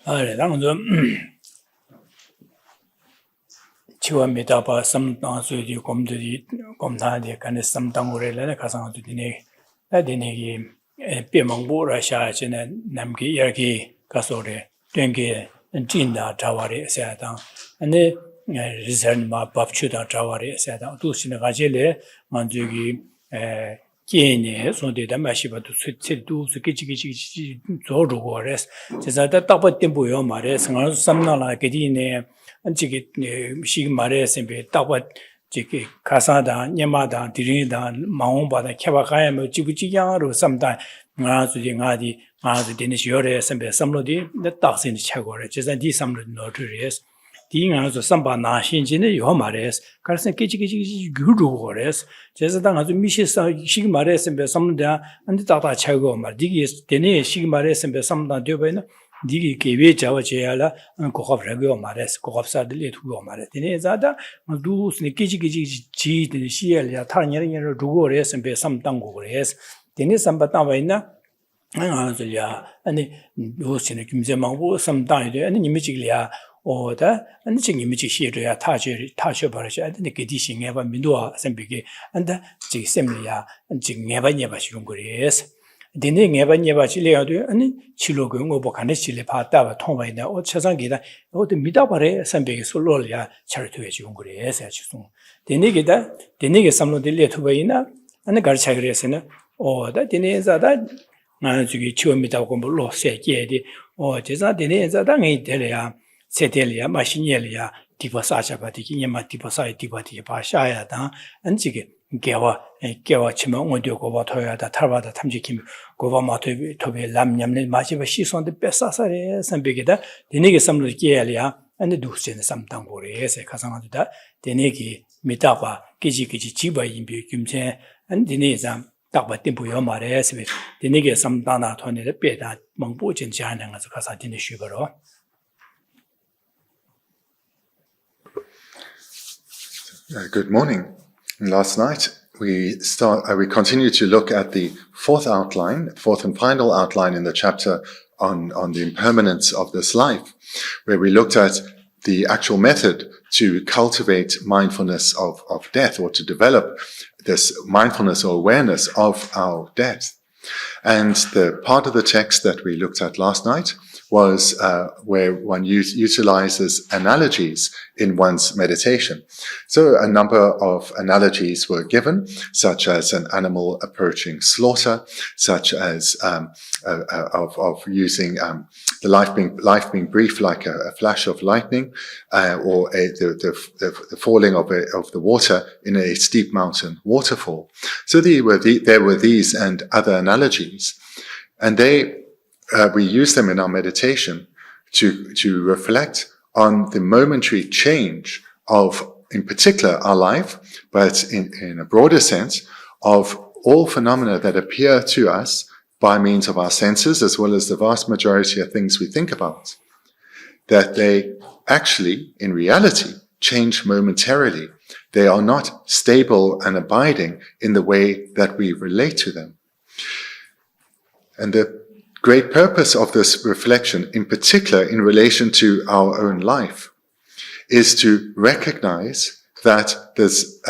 당도 치워미다바 삼당수지 곰들이 곰다데 간에 삼당고래를 가상도 되네. 나데네기 뼈망보라샤지는 남기 여기 가서래 된게 진다 자와리 세당 아니 리전마 밥추다 자와리 세당 두시는 가지래 만주기 개인의 손대다 마시바도 수치도 스케치기지 조르고레스 제자다 딱받된 보여 말에 생활 삼나라 게디네 안지기 시 말에 셈베 딱받 지기 가사다 녀마다 디리다 마옹바다 캬바가야 뭐 지부지양으로 삼다 나주지 나디 되는 요래 셈베 삼로디 딱신이 차고래 제자 디 삼로 노트리스 디가서 삼바나 신진의 요 말에스 가르선 끼지끼지 규루고레스 제자당 아주 미시사 시기 말에서 삼다 안데 다다 차고 말 디기 되네 시기 말에서 삼다 되버나 디기 개베 자와제야라 고갑라고 말에스 고갑사들이 두고 말에 되네 자다 두스니 끼지끼지 지데 시엘야 타냐냐로 두고레스 삼당고 그래스 되네 삼바다와이나 아저야 아니 요스네 김제망고 삼당이데 아니 니미지리야 오다 아니 지금 이미지 시에야 타셔 버려서 아니 게디싱 해봐 민도아 셈비게 안다 지 셈리야 지금 해봐냐 시용 그래서 되네 해봐냐 실려도 아니 치료고 뭐 간에 실려 봤다 통화이나 최상기다 어디 믿어버려 셈비게 솔로야 차르토에 지용 그래서 지송 되네게다 되네게 삼로들려 투바이나 아니 가르쳐 그래서는 오다 되네자다 나 저기 치워미다고 뭐로 세게디 제자 되네자다 이 되려야 세텔이야 마신이야 디버사자바디 이마 디버사이 디바디 바샤야다 안지게 개와 치면 어디고 고바토야다 타바다 탐지킴 고바마토비 토베 람냠네 마시바 시선데 뺏사사레 선비게다 데네게 삼르기야리야 안데 두스제네 삼당고레세 가상하다 데네기 미타바 기지기지 지바인비 김체 안디네자 딱바딘 부여 말에서 데네게 삼다나 토네데 빼다 멍보진 자는 가서 가사딘의 쉬버로 Good morning. Last night we continued to look at the fourth and final outline in the chapter on the impermanence of this life, where we looked at the actual method to cultivate mindfulness of death, or to develop this mindfulness or awareness of our death. And the part of the text that we looked at last night was where one utilizes analogies in one's meditation. So a number of analogies were given, such as an animal approaching slaughter, such as of using the life being brief like a flash of lightning, or the falling of the water in a steep mountain waterfall. So there were these and other analogies, and we use them in our meditation to reflect on the momentary change of, in particular, our life, but in a broader sense, of all phenomena that appear to us by means of our senses, as well as the vast majority of things we think about, that they actually, in reality, change momentarily. They are not stable and abiding in the way that we relate to them. And the great purpose of this reflection, in particular in relation to our own life, is to recognize that this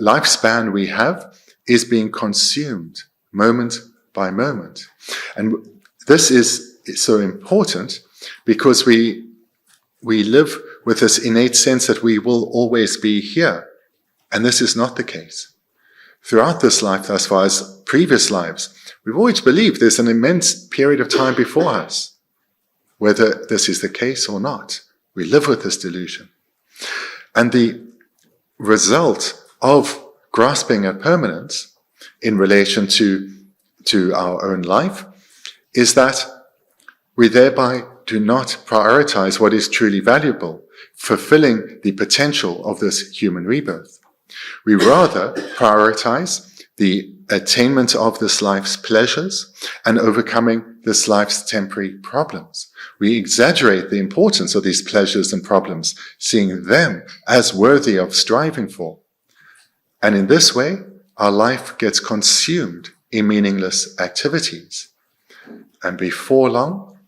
lifespan we have is being consumed moment by moment. And this is so important because we live with this innate sense that we will always be here. And this is not the case. Throughout this life, as far as previous lives, we've always believed there's an immense period of time before us. Whether this is the case or not, we live with this delusion. And the result of grasping at permanence in relation to our own life is that we thereby do not prioritize what is truly valuable, fulfilling the potential of this human rebirth. We rather prioritize the attainment of this life's pleasures and overcoming this life's temporary problems. We exaggerate the importance of these pleasures and problems, seeing them as worthy of striving for. And in this way, our life gets consumed in meaningless activities. And before long,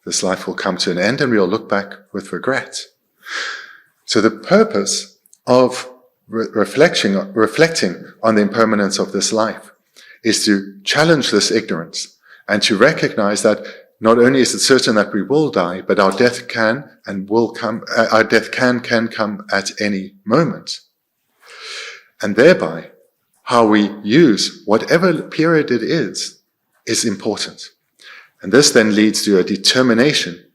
this life will come to an end and we'll look back with regret. So the purpose of reflecting on the impermanence of this life is to challenge this ignorance and to recognize that not only is it certain that we will die, but our death can come at any moment. And thereby, how we use whatever period it is important. And this then leads to a determination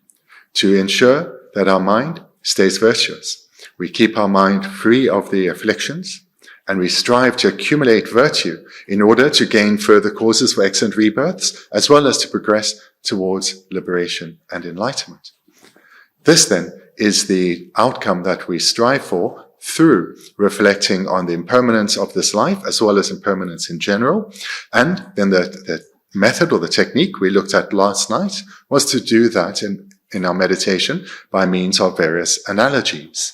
to ensure that our mind stays virtuous. We keep our mind free of the afflictions, and we strive to accumulate virtue in order to gain further causes for excellent rebirths, as well as to progress towards liberation and enlightenment. This then is the outcome that we strive for through reflecting on the impermanence of this life, as well as impermanence in general. And then the method or the technique we looked at last night was to do that in our meditation by means of various analogies.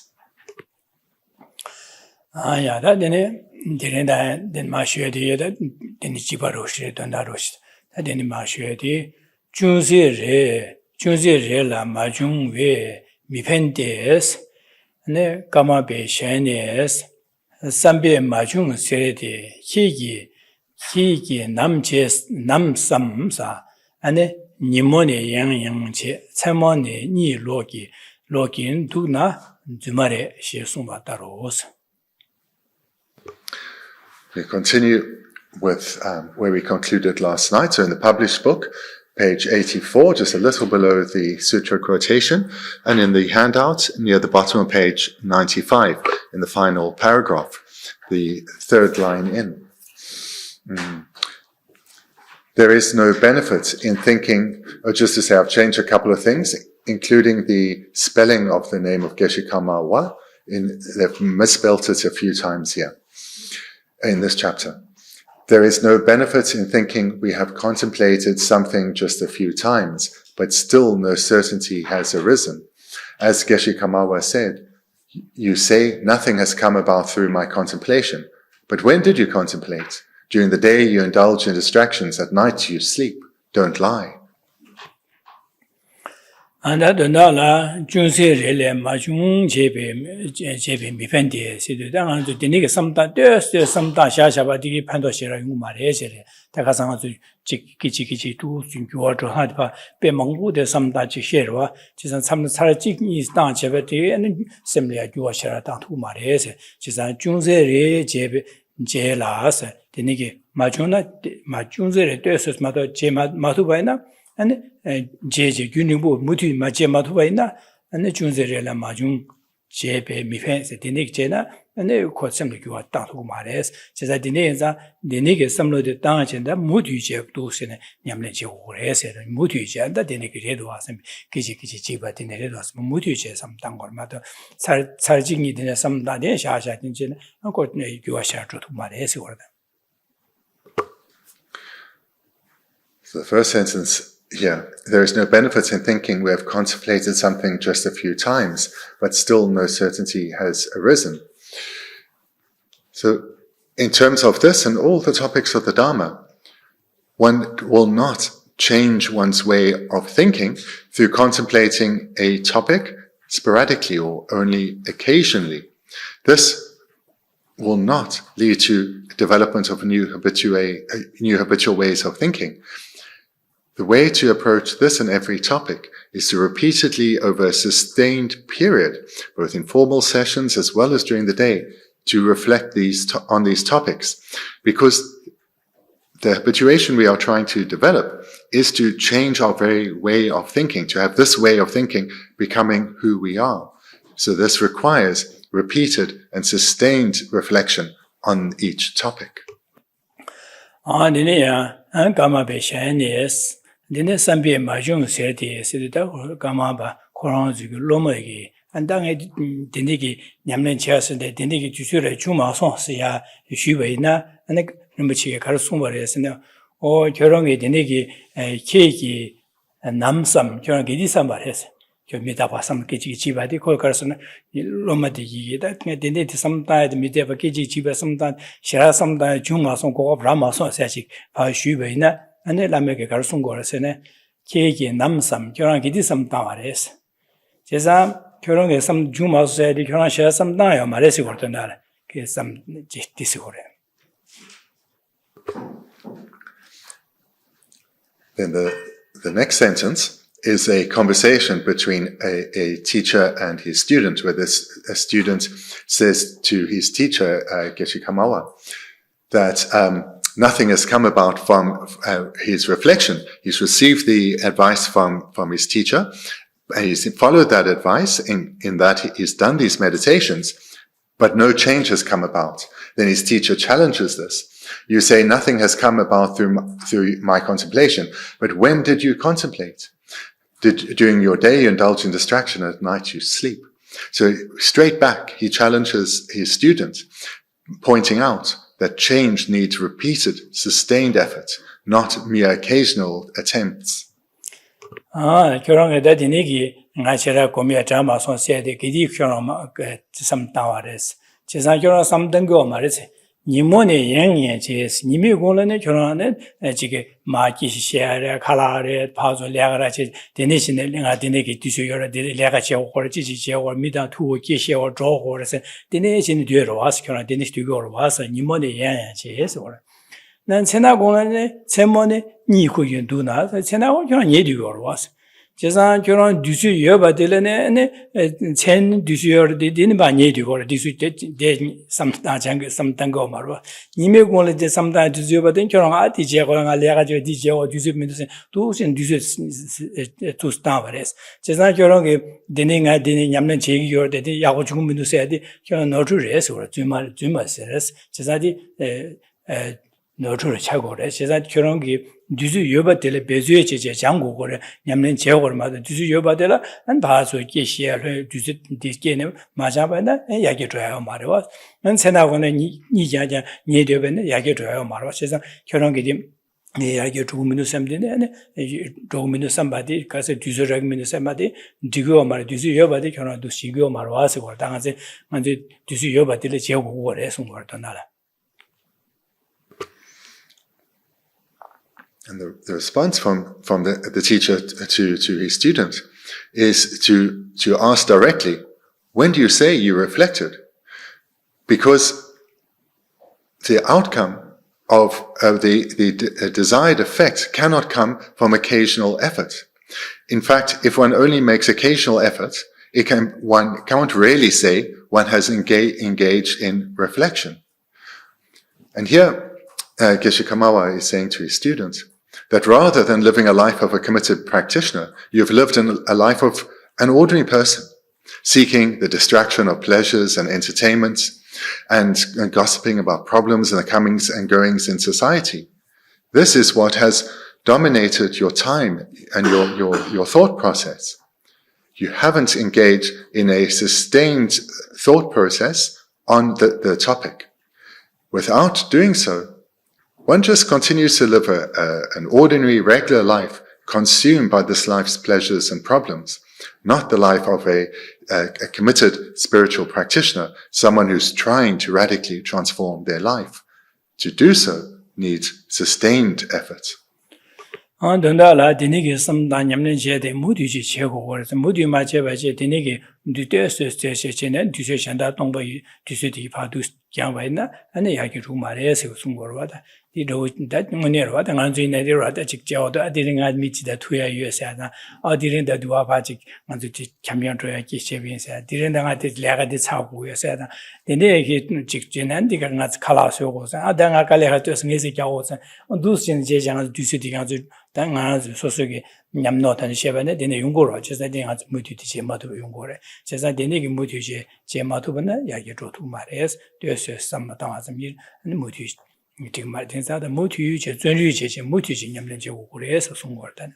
Ne kama be shenes sambe majung serede higi nam samsa ane nimone yang che chamone ni login duna jumare she sumba taros. We continue with where we concluded last night. So in the published book, page 84, just a little below the sutra quotation, and in the handout near the bottom of page 95, in the final paragraph, the third line in. There is no benefit in thinking, or just to say, I've changed a couple of things, including the spelling of the name of Geshe Thubten. They've misspelled it a few times here in this chapter. There is no benefit in thinking we have contemplated something just a few times, but still no certainty has arisen. As Geshe Thubten said, you say nothing has come about through my contemplation. But when did you contemplate? During the day you indulge in distractions, at night you sleep. Don't lie. Anda donala junse rele majung jebe mifendi sidu dang to dinige samta de samta sha ba digi phando shera yu ma re jere ta ka sang zu chi tu jin gyo to ha ba pe mangbu de samta chi sherwa chi san sam sa chi ni sta jebe de an semlia gyo shera ta tu ma re se chi san junse re jebe je la se dinige majuna majunse re de so ma to je ma tu ba na and jeje gyunibu mutu maje matubaina and junzerela majung jebe mifen se dinik jena and ko semle gwa ta tu mares jesa dineza dinike samlo de ta chenda mutu je tu sene nyamle je ore se mutu je anda dinik re do asem kiji jiba dinere do asem mutu je sam tang gor ma to sarjingi dine sam da de sha sha din jena ko ne gwa sha tu mares gor da. So the first sentence here, there is no benefit in thinking we have contemplated something just a few times, but still no certainty has arisen. So, in terms of this and all the topics of the Dharma, one will not change one's way of thinking through contemplating a topic sporadically or only occasionally. This will not lead to development of new habitual ways of thinking. The way to approach this and every topic is to repeatedly, over a sustained period, both in formal sessions as well as during the day, to reflect on these topics. Because the habituation we are trying to develop is to change our very way of thinking, to have this way of thinking becoming who we are. So this requires repeated and sustained reflection on each topic. Dine sambi majung serti sidita kama ba koran zu loma gi andang dinigi nyamlen chias de dinigi jusure chuma son sia shubeina anek numchi kar sumare sene o 결혼이 dinigi keki namsam 결혼 기디 삼바레스 저 미다 봤음 기지 지바디 콜카스는 로마디기 다 din데 삼다에 미데 바기지 지바 삼다 시라 삼다 중마송 고급 라마송 사식 바 슈베이나 ane lameke kar sung gore sene Keki Namsam, Kyoran Gidisam Tamares. Jesa, Kyoran some Juma said, Kyoran share some Naya, Maresi Gortonal, some Discore. Then the next sentence is a conversation between a teacher and his student, where a student says to his teacher, Geshe Thubten, that nothing has come about from his reflection. He's received the advice from his teacher, and he's followed that advice in that he's done these meditations, but no change has come about. Then his teacher challenges this. You say nothing has come about through my contemplation, but when did you contemplate? During your day you indulge in distraction, at night you sleep. So straight back, he challenges his student, pointing out that change needs repeated, sustained effort, not mere occasional attempts. 결혼에 대디니기 나시라 고미야 자마 손세데 기디 결혼 삼타와레스. 제사 결혼 삼등고 말이지. 니모네 양예 제스 니미 고는에 결혼하는 지게 마기시시아레 칼라레 파조 량라지 데니시네 랭아 데네기 뒤셔여 데레가 제고를 지지 제고 미다 투고 기시어 조고르세 데네신 뒤로 와서 결혼 데니시 뒤로 와서 니모네 양예 제스 월. 난 세나고는 세모네 니고윤두나 세나고 결혼 예뒤로 왔어. 제사 결혼 뒤수 여바들네 첸 뒤수여 되는 바니 뒤고 뒤수 대 삼다장 삼단거 말로 니메고는 제 삼다 뒤수여바든 결혼 아티제고 알려가 저 뒤제고 뒤수면서 도신 뒤수 투스타버스 제사 결혼게 되는가 되는 냠는 제기여 되지 야고 죽으면서 해야 돼 결혼 너주래서 주말세스 제사디 너주를 차고래 제사 결혼기 뒤수 여바들 배수의 제제 장고고래 냠는 제고를 맞아 뒤수 여바들라 한 바소 계시야를 뒤수 디게네 맞아봐나 야게 줘요 말이와 난 세나고는 니자자 니되변에 야게 줘요 말이와 세상 결혼기디 야게 주문을 삼되네 주문을 삼바디 가서 뒤수를 문을 삼바디 디고 말 뒤수 여바디 결혼도 시고 말와서 걸 당하지 먼저 뒤수 여바들 제고고래 송거도 나라. And the response from the teacher to his student is to ask directly, when do you say you reflected? Because the outcome of the desired effect cannot come from occasional effort. In fact, if one only makes occasional effort, one can't really say one has engaged in reflection. And here, Geshe Thubten is saying to his students that rather than living a life of a committed practitioner, you've lived a life of an ordinary person, seeking the distraction of pleasures and entertainments, and gossiping about problems and the comings and goings in society. This is what has dominated your time and your thought process. You haven't engaged in a sustained thought process on the topic. Without doing so, one just continues to live an ordinary, regular life, consumed by this life's pleasures and problems, not the life of a committed spiritual practitioner, someone who's trying to radically transform their life. To do so needs sustained effort. donda dinigi samda nyamne jede mudi ji chego gore mudi ma cheba je dinigi dute se chene duse shanda tongba duse di pa du kyang ba na ane ya ki ru ma re se sung gor wa da di ro da ngone ro da ngan ji ne de ro da chik jao da di nga mi chi da thu ya yu sa na a di ren da du wa ba chik ngan ji champion ro ya ki che bin sa di ren da nga de la ga de cha gu ya sa na de ne ki chik chen an di ga nga khala so go sa a da nga ka le ha to nge se jao sa du sin je jang duse di ga zu 당아 소소게 냠노탄 셰바네 데네 용고로 제사 데가 무티티 제마도 용고래 제사 데네기 무티지 제마도는 야게 조투 말에스 되서 삼마다 와서미 무티 미팅 말된사다 무티 제 전류 제제 무티지 냠는 제 오고래서 송거단.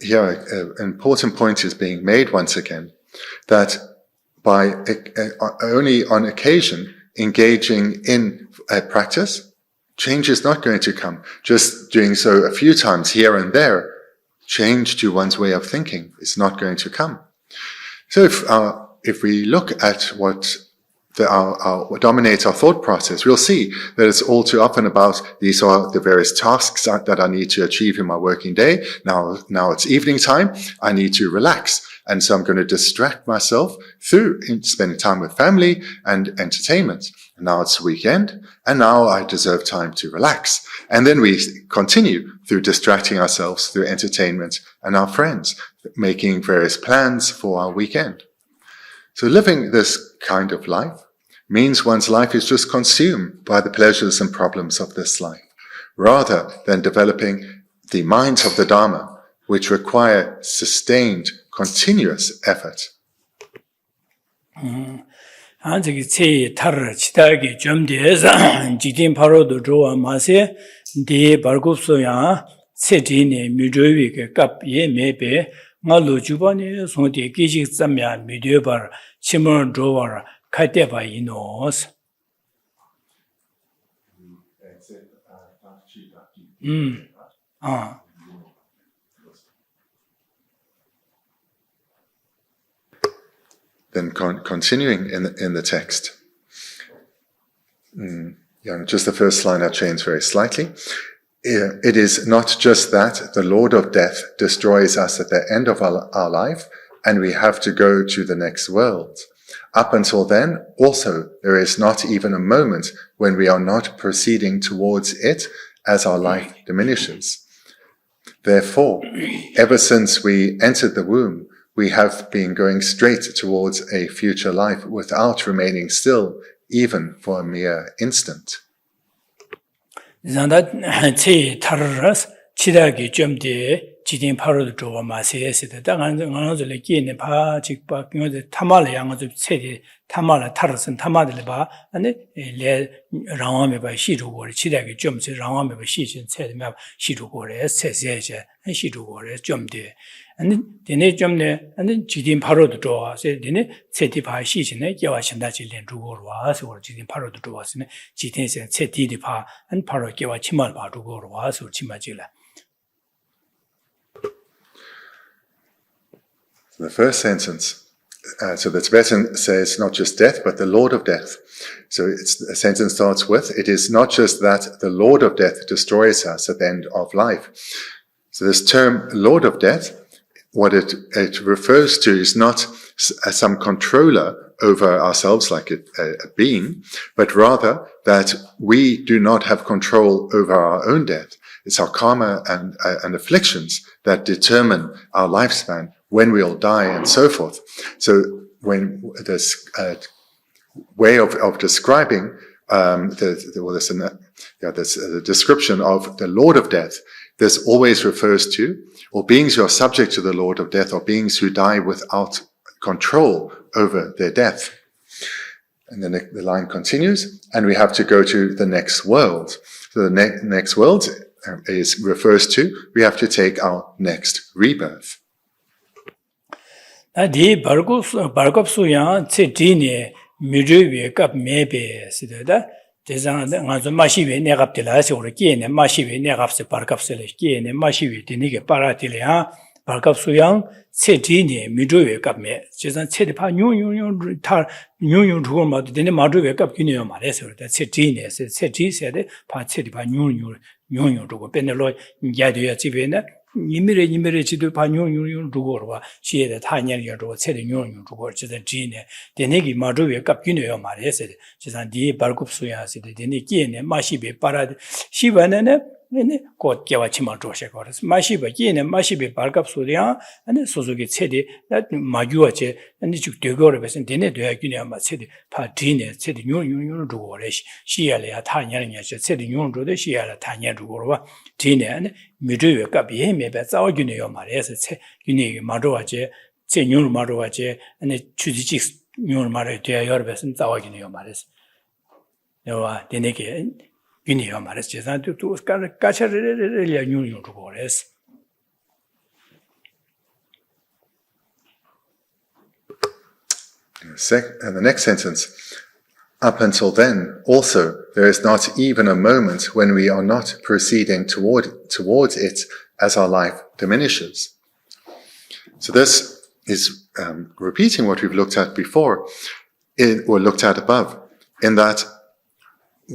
Here, an important point is being made once again, that by only on occasion engaging in a practice, change is not going to come. Just doing so a few times here and there, change to one's way of thinking is not going to come. So if we look at what dominate our thought process, we'll see that it's all too often about these are the various tasks that I need to achieve in my working day. Now it's evening time. I need to relax. And so I'm going to distract myself through spending time with family and entertainment. And now it's weekend, and now I deserve time to relax. And then we continue through distracting ourselves through entertainment and our friends, making various plans for our weekend. So living this kind of life means one's life is just consumed by the pleasures and problems of this life, rather than developing the minds of the Dharma, which require sustained, continuous effort. 저기 제 타르 치다게 좀 돼서 지진 바로도 좋아 마세 네 발급소야 세진의 뮤조위게 갑예 매베 말로 주번에 손대 기식 쌈야 미디어바 치문 조와 칼때바 이노스 Then continuing in the text, just the first line I changed very slightly. It is not just that the Lord of Death destroys us at the end of our life, and we have to go to the next world. Up until then, also, there is not even a moment when we are not proceeding towards it as our life diminishes. Therefore, ever since we entered the womb, we have been going straight towards a future life without remaining still, even for a mere instant. 치다기 점대 지진 파로도 좋아 마세에서도 당한 어느들 끼네 바 직바 그거데 타말 양어도 세디 타말 타르선 타마들 봐 아니 레 라와메 바 시루고리 치다기 점세 라와메 바 시진 세디면 시루고래 세세제 시루고래 점대 아니 되네 점네 아니 지진 파로도 좋아 세디네 세디 바 시진에 개와신다 질린 주고로 와서 지진 파로도 좋았으네 지진세 세디디 바안 파로 개와 치말 바 주고로 와서 치마질라. The first sentence, so the Tibetan says not just death, but the Lord of Death. So the sentence starts with, it is not just that the Lord of Death destroys us at the end of life. So this term, Lord of Death, what it refers to is not some controller over ourselves like a being, but rather that we do not have control over our own death. It's our karma and afflictions that determine our lifespan, when we'll die, and so forth. So when this way of describing this description of the Lord of Death, this always refers to, or beings who are subject to the Lord of Death, or beings who die without control over their death. And then the line continues, and we have to go to the next world. So the next world refers to, we have to take our next rebirth. 디 발급수야 체디니 미르위에 갑 메베 시데다 대장한테 가서 마시베 내갑들라시 오르기에네 마시베 내갑세 발급세레 기에네 마시베 디니게 파라틸이야 발급수양 체디니 미르위에 갑메 제산 체디파 뉴뉴뉴 타 뉴뉴 두고마도 되네 마르위에 갑 기네요 말해서 그랬다 체디니 체디세데 파 체디파 뉴뉴 두고 베넬로 야디야 집에네 이미래 지도 반용용 두고로와 시에다 타년이가 두고 세대용 두고 지다 지네 되네기 마르위에 갑 기네요 말해서 제산 디 발급수야시데 되네 기에네 마시베 파라 시바네네 네 곧게와 치마 조셔거스 마시베 기에네 마시베 발급수야 아니 소소게 세대 마규어제 아니 쭉 되거를 베선 되네 돼야 기네요 마 세대 파 디네 세대 용용용 두고래 시야래야 타년이야 세대 용 두데 시야라 타년 두고로와 디네 아니 미르위에 갑 예메베 싸워기네요 말해서 세 기네기 마르와제 제 용을 마르와제 아니 추지직 용을 말해 돼야 여러 배선 싸워기네요 말해서 내가 되네게 기네요 말해서 제산도 또 까차를 용용 두고 그랬어. And the next sentence, up until then, also, there is not even a moment when we are not proceeding towards it as our life diminishes. So this is repeating what we've looked at before. or looked at above, in that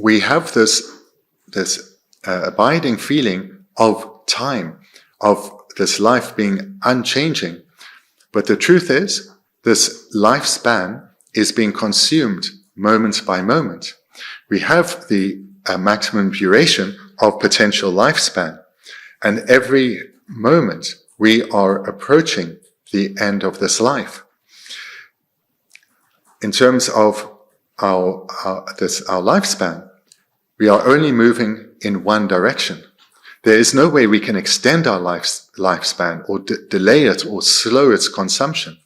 we have this abiding feeling of time, of this life being unchanging. But the truth is, this lifespan is being consumed moment by moment. We have the maximum duration of potential lifespan, and every moment we are approaching the end of this life. In terms of our lifespan, we are only moving in one direction. There is no way we can extend our lifespan or delay it or slow its consumption.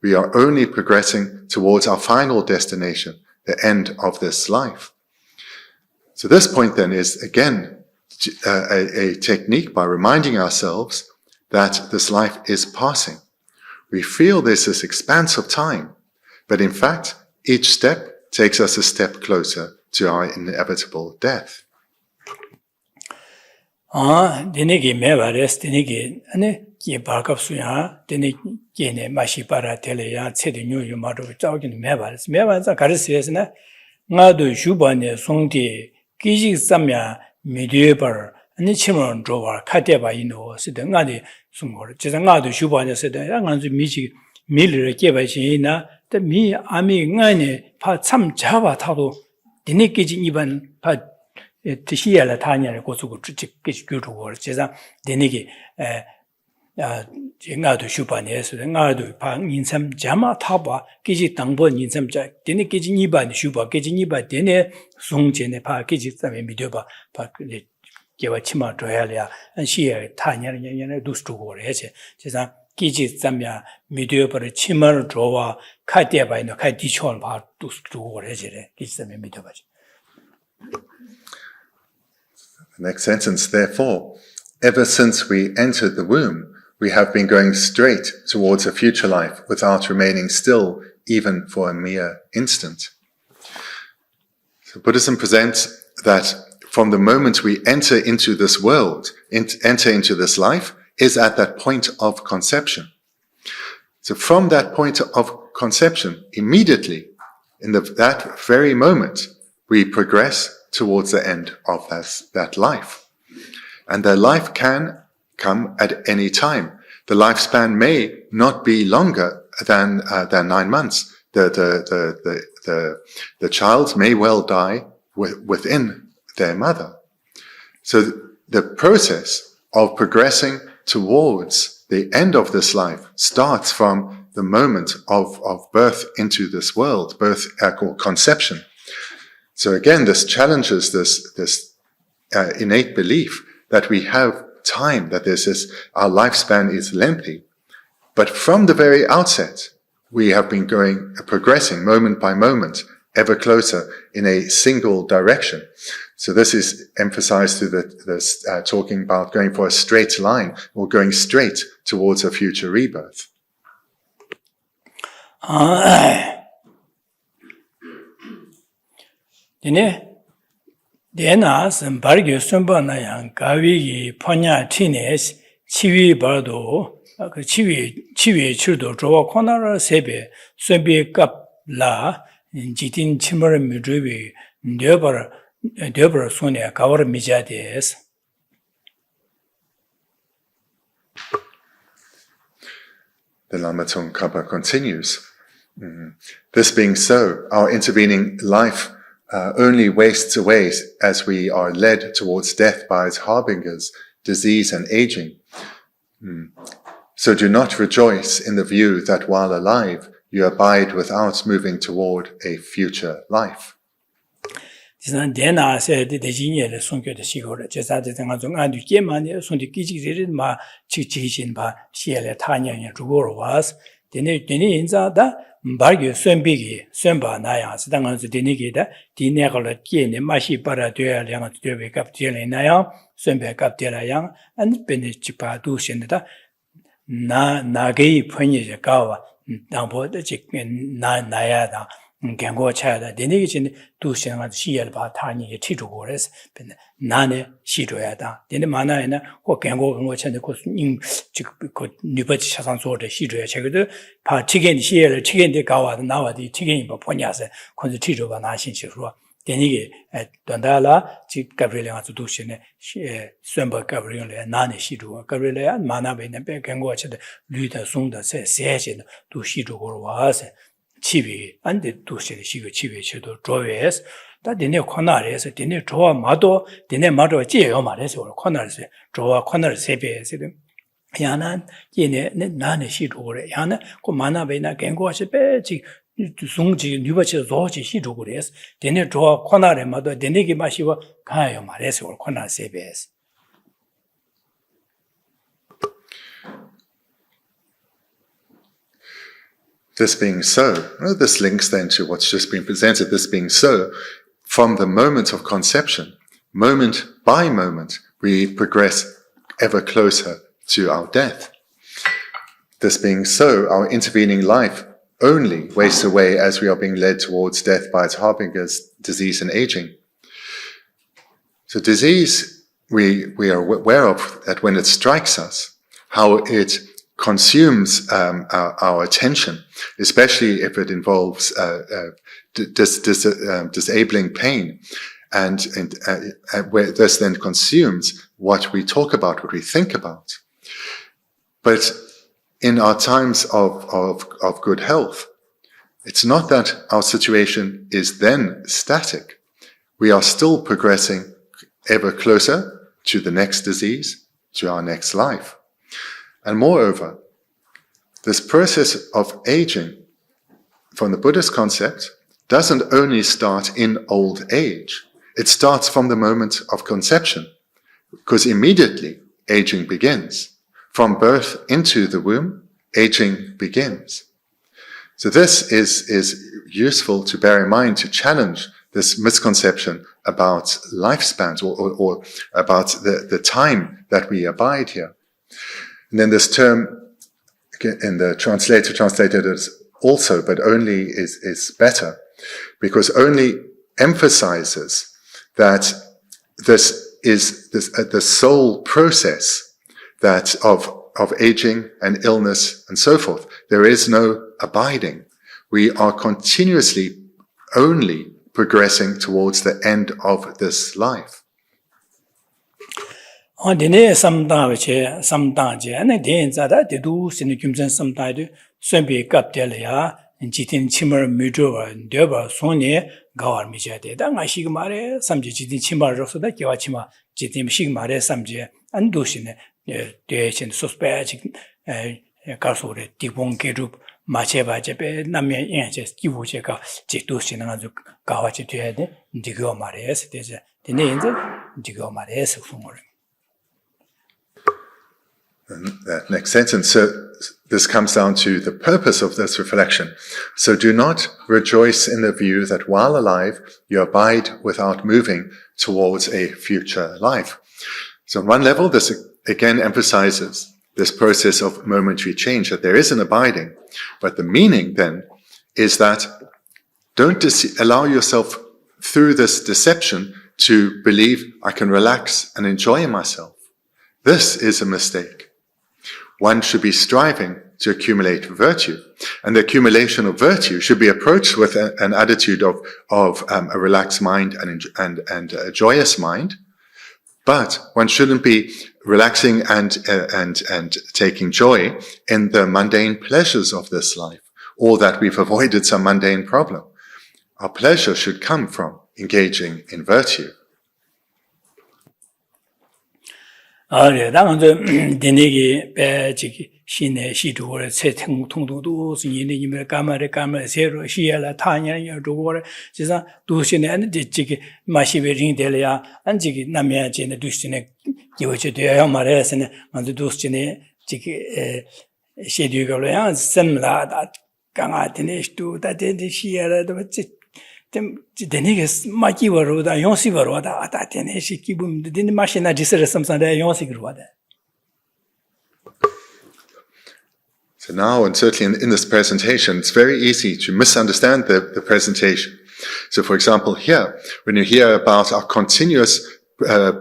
We are only progressing towards our final destination, the end of this life. So this point then is, again, a technique by reminding ourselves that this life is passing. We feel there's this expanse of time, but in fact, each step takes us a step closer to our inevitable death. Dinigi mevares, dinigi, ane, ki barkapsuya, dinigi, ne mashipara teleya, tsedi yu maru, chawkin mevares. Mevares, karisiyasna, ngadu shubane, songti, kijik samya, midyebar, ane chimron drovar, kateba ino, sida ngadi sungor. Chisa ngadu shubane, sida, nganzu michi, milira keba shina, the mi ami ngane, pa tsam java tado, dinigi iban, pa Tishiyala Tanya Gosuku Gyutu, Chesa, Denigi, Ngadu Shupanes, Ngadu, Pang in some Jama Taba, Kiji Tangbo in some Jack, Deniki Niba, Shuba, Kijiniba, Dene, Sung Jene, Pa, Kiji, Midoba, Pa, Gewachima, Drohelia, and she, Tanya, Dustu, Chesa, Kiji, Zamia, Midoba, Chimar, Drova, Katia, no Katichon, Pa, Dustu, or Hesere, Kizam Midoba. The next sentence, therefore, ever since we entered the womb, we have been going straight towards a future life without remaining still even for a mere instant. So Buddhism presents that from the moment we enter into this world, enter into this life, is at that point of conception. So from that point of conception, immediately, in that very moment, we progress towards the end of that life. And the life can come at any time. The lifespan may not be longer than 9 months. The child may well die within their mother. So the process of progressing towards the end of this life starts from the moment of birth into this world, birth or conception. So again, this challenges this innate belief that we have time, that our lifespan is lengthy. But from the very outset, we have been progressing moment by moment, ever closer in a single direction. So this is emphasized through this talking about going for a straight line or going straight towards a future rebirth. Dena Sambargi Sumbana Gavi Panya Tines, Chivi Bardo, Chivi Chudo, Draw Conara Sebe, Sumbi Kap La, Jitin Chimber Mudrivi, Deborah Sonia, Kawar Mijades. The Lama Tsongkhapa continues. This being so, our intervening life only wastes away as we are led towards death by its harbingers, disease and aging. So do not rejoice in the view that while alive, you abide without moving toward a future life. Dena said the genius Sunke the Sigor, just at the Tangazong and Geman, Sundi Kiji Ma Chichin Ba, Shiele Tanya and Rugor was, Deni Inza. Bargu Sunbigi, Sunba Naya, Stangan to Denigida, Dinegola Kien, Mashi Para Dua Yang to Dube Cap Naya, Sunbe Cap Yang, and Benichipa Dushinda, Nagi Punja Gawa, Dambo the chicken Nayada, gengo chaya dene gi du shen ga shi yel ba ta ni ti zu go res na ne shi zhuo ya da dene ma na ne ko gengo chen de ko ning ji ko ni ba chi sang zuo de shi zhuo ya che ge de pa ti gen shi yel ti gen de ga wa de na wa de ti gen ba po nya se kun ti zhuo ba na xin chi ruo dene gi dan da la ji Gabriel ga zu du shen ne shen ba Gabriel le na ne shi zhuo Gabriel ya ma na be ne be gengo che de lu de song de se se du shi zhuo go wa se 치비 안데 도시의 시그 치비 쳐도 조회스 다 되네 코나르에서 되네 조와 마도 되네 마도 제요 말해서 코나르에서 조와 코나르 세배에서 야난 얘네 나네 시도를 야나 그 만나베나 갱고하시 빼지 송지 뉴버치 조지 시도를 되네 조와 코나르에 마도 되네게 마시고 가요 말해서 코나르 세배에서 This being so, this links then to what's just been presented. This being so, from the moment of conception, moment by moment, we progress ever closer to our death. This being so, our intervening life only wastes away as we are being led towards death by its harbingers, disease and aging. So disease, we are aware of that when it strikes us, how it consumes our attention, especially if it involves disabling pain, and where this then consumes what we talk about, what we think about. But in our times of good health, it's not that our situation is then static. We are still progressing ever closer to the next disease, to our next life. And moreover, this process of aging, from the Buddhist concept, doesn't only start in old age. It starts from the moment of conception, because immediately aging begins. From birth into the womb, aging begins. So this is useful to bear in mind to challenge this misconception about lifespans or about the time that we abide here. And then this term, in the translated as also, but only is better, because only emphasizes that this is the sole process that of aging and illness and so forth. There is no abiding. We are continuously only progressing towards the end of this life. Dine samdang samdangje ane den zada dedu sin gyumsen samdang de sunbi kaptel ya jitin chimar mudro deba sone gawar mija de da ngashi mare samje jitin chimar roso da gewa chima jitin shig mare samje andu sin de sin suspe karsore dibong gerup 마체바 제베 남면 인제 기부제가 제도 신앙아주 가와지 돼야 돼. 디고 말해서 되지. 근데 인제 디고 말해서 풍을. That next sentence, so this comes down to the purpose of this reflection. So do not rejoice in the view that while alive, you abide without moving towards a future life. So on one level, this again emphasizes this process of momentary change, that there is an abiding. But the meaning then is that don't allow yourself through this deception to believe I can relax and enjoy myself. This is a mistake. One should be striving to accumulate virtue, and the accumulation of virtue should be approached with an attitude of a relaxed mind and a joyous mind. But one shouldn't be relaxing and taking joy in the mundane pleasures of this life, or that we've avoided some mundane problem. Our pleasure should come from engaging in virtue. 데네기 배지 신의 시도를 세통 통도도 신의 님의 까마레 새로 시야라 타냐야 도고를 지사 도신의 안지기 마시베링 될야 안지기 남야진의 두신의 기워져 되어야 말해서는 만도 도신의 지기 시디가로야 셈라다 강아드네 스도 다데디 시야라도 데네게 마키버로다 용시버로다 아다테네 시키붐 데네 마시나 지스르 섬산데 용시그로다. So now, and certainly in this presentation, it's very easy to misunderstand the presentation. So for example, here, when you hear about our continuous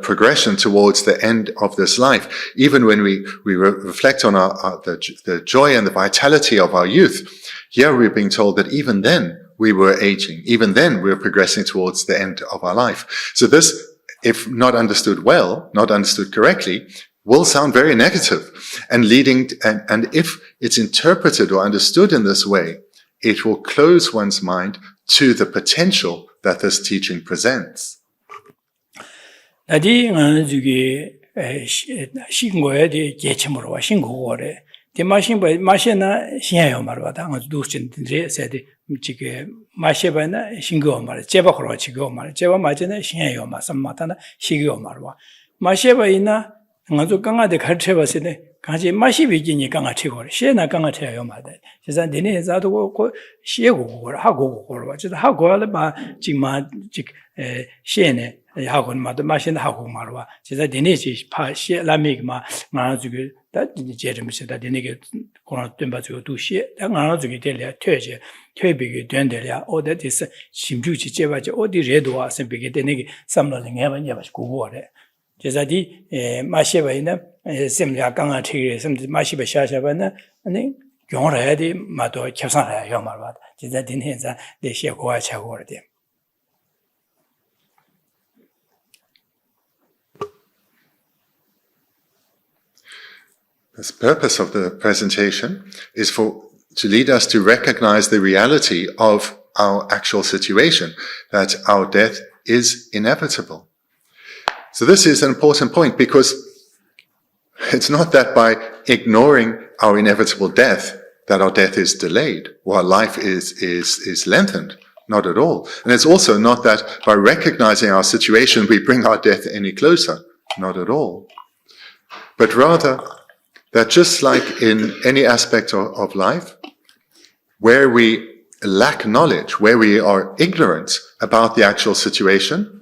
progression towards the end of this life, even when we reflect on the joy and the vitality of our youth, here we're being told that even then we were aging, even then we were progressing towards the end of our life. So this, if not understood well, not understood correctly, will sound very negative and and if it's interpreted or understood in this way, it will close one's mind to the potential that this teaching presents. 나디 저기 신고에 대 개침으로 신고거래. 대마신바 마시나 신야요 말바다. 두신들이 세대 지게 마시바나 신고 말. 제바코로 지고 말. 제바 마제나 신야요 말. 삼마타나 시고 말와. 마시바이나 ngazo kanga de kharche basine kaje mashi bigini kanga chigore she na kanga cheyo made jesa dine zado ko she go go ha go go ba jesa ha go la ba jingma jik she ne ha go ma de mashi na ha go ma ba jesa dine ji pa she la mi ma nga zu ge da je de se da dine ge ko na tuen ba zu du she da nga zu ge de le tue je tue bi ge den de ya o de dis sim ju ji je ba je o di re do a se bi ge de ne ge sam lo nge ba nya ba go go de 제자디 마시바이나 셈야 강아 티게 셈 마시바 샤샤바나 아니 경어라야디 마도 캡산라야 요 말바 제자딘 현자 대시에 고아 차고르데 The purpose of the presentation is to lead us to recognize the reality of our actual situation, that our death is inevitable. So this is an important point because it's not that by ignoring our inevitable death that our death is delayed or our life is lengthened. Not at all. And it's also not that by recognizing our situation we bring our death any closer. Not at all. But rather that just like in any aspect of life, where we lack knowledge, where we are ignorant about the actual situation,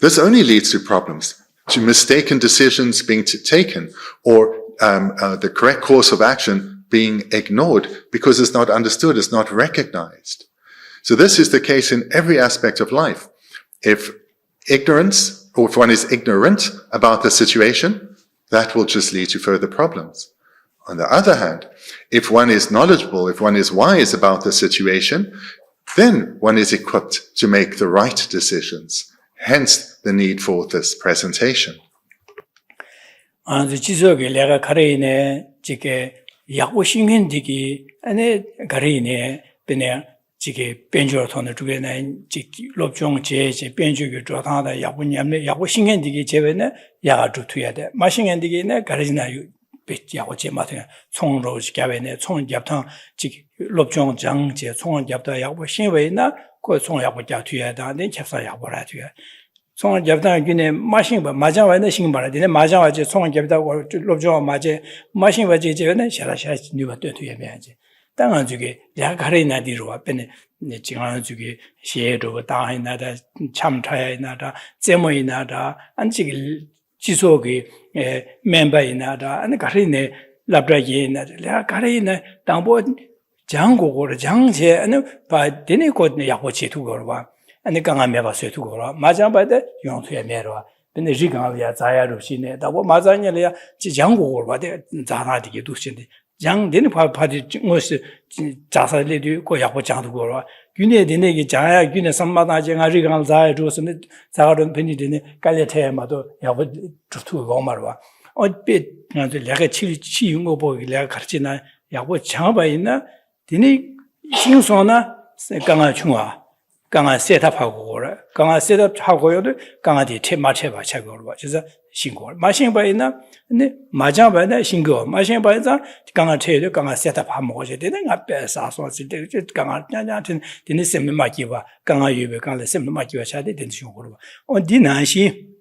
this only leads to problems, to mistaken decisions being taken, or the correct course of action being ignored because it's not understood, it's not recognized. So this is the case in every aspect of life. If ignorance, or if one is ignorant about the situation, that will just lead to further problems. On the other hand, if one is knowledgeable, if one is wise about the situation, then one is equipped to make the right decisions. Hence the need for this presentation. 지속에 내가 가르이네 지게 약오신현디기 안에 가르이네 베네 지게 변조로 돈을 주게는 지 롭종 제제 변조기 조타다 약오냠네 약오신현디기 제베네 야가 주투야 돼. 마신현디기네 가르지나 야고 제마테 총로 지게베네 총 잡탕 지 롭종 장제 총 잡다 약오 신외나 그 총약고 자투야 다네 캡사 약보라 투야 총 잡다 기네 마신바 마자와네 신바라 되네 마자와제 총 잡다 롭종 마제 마신바제 제네 샤라샤 뉴바 되투야 메야지 당한 주게 야가레나디로 앞에네 지금 주게 시에도 다이나다 참타야나다 제모이나다 안지기 지속이 멤버이나다 아니 가리네 랍라이나다 야가레나 당보 장고고를 장제 아니 바 되네 거네 약고치 두고로 봐 아니 강아 매바서 두고로 마자바데 용수에 매로 근데 지강이야 자야로 시네 다보 마자냐려 지 장고고로 봐데 자나디게 두신데 장 되네 파파디 뭐스 자사리도 고 약고 장두고로 균에 되네게 자야 균에 삼마다쟁아 지강 자야 조스네 자가른 벤이 되네 깔레테마도 약고 두고 말와 어빛 나도 내가 치용 거 보기 내가 가르치나 약고 장바 있나 디니 신소나 강아 중화 강아 셋업하고 그래 강아 셋업하고요도 강아디 테마체바 차고로 봐 그래서 신고 마신바이나 근데 마자바이나 신고 마신바이자 강아 테도 강아 셋업하고 먹어야 되는 앞에 사소실 때 강아 냐냐한테 디니 셈 마기와 강아 유베 강아 셈 마기와 차대 되는 신고로 봐 디나시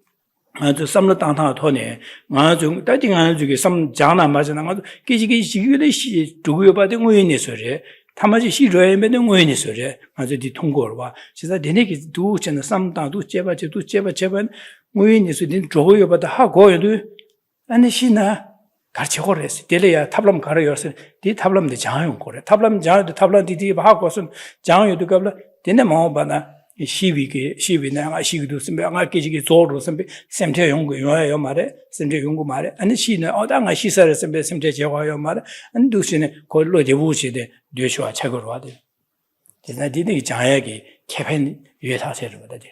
아주 삼로 땅타 토네 아주 따딩한 중에 삼 장나 맞는 거 기지기 지기를 시 두고 받은 원인이 소리 타마지 시로에 매는 원인이 소리 아주 뒤 통고로 와 진짜 내내기 두chân 삼땅도 제바제도 제바 원인이 소리 두고 받아 하고도 아니 시나 가르치고 그랬어. 델레야 탑람 가르여서 디 탑람데 장용 거래. 탑람 장도 탑람 디디 하고선 장요도 갑라 되네 뭐 바나 시비나 시기도 선배 안 깨지기 조로 선배 샘태 연구 요요 말에 샘태 연구 말에 아니 시는 어당아 시설을 선배 샘태 제화요 말에 안 두시네 걸로 제부시데 뇌쇼와 책으로 와대. 제가 디네 장야기 개편 위에 사세를 받아지.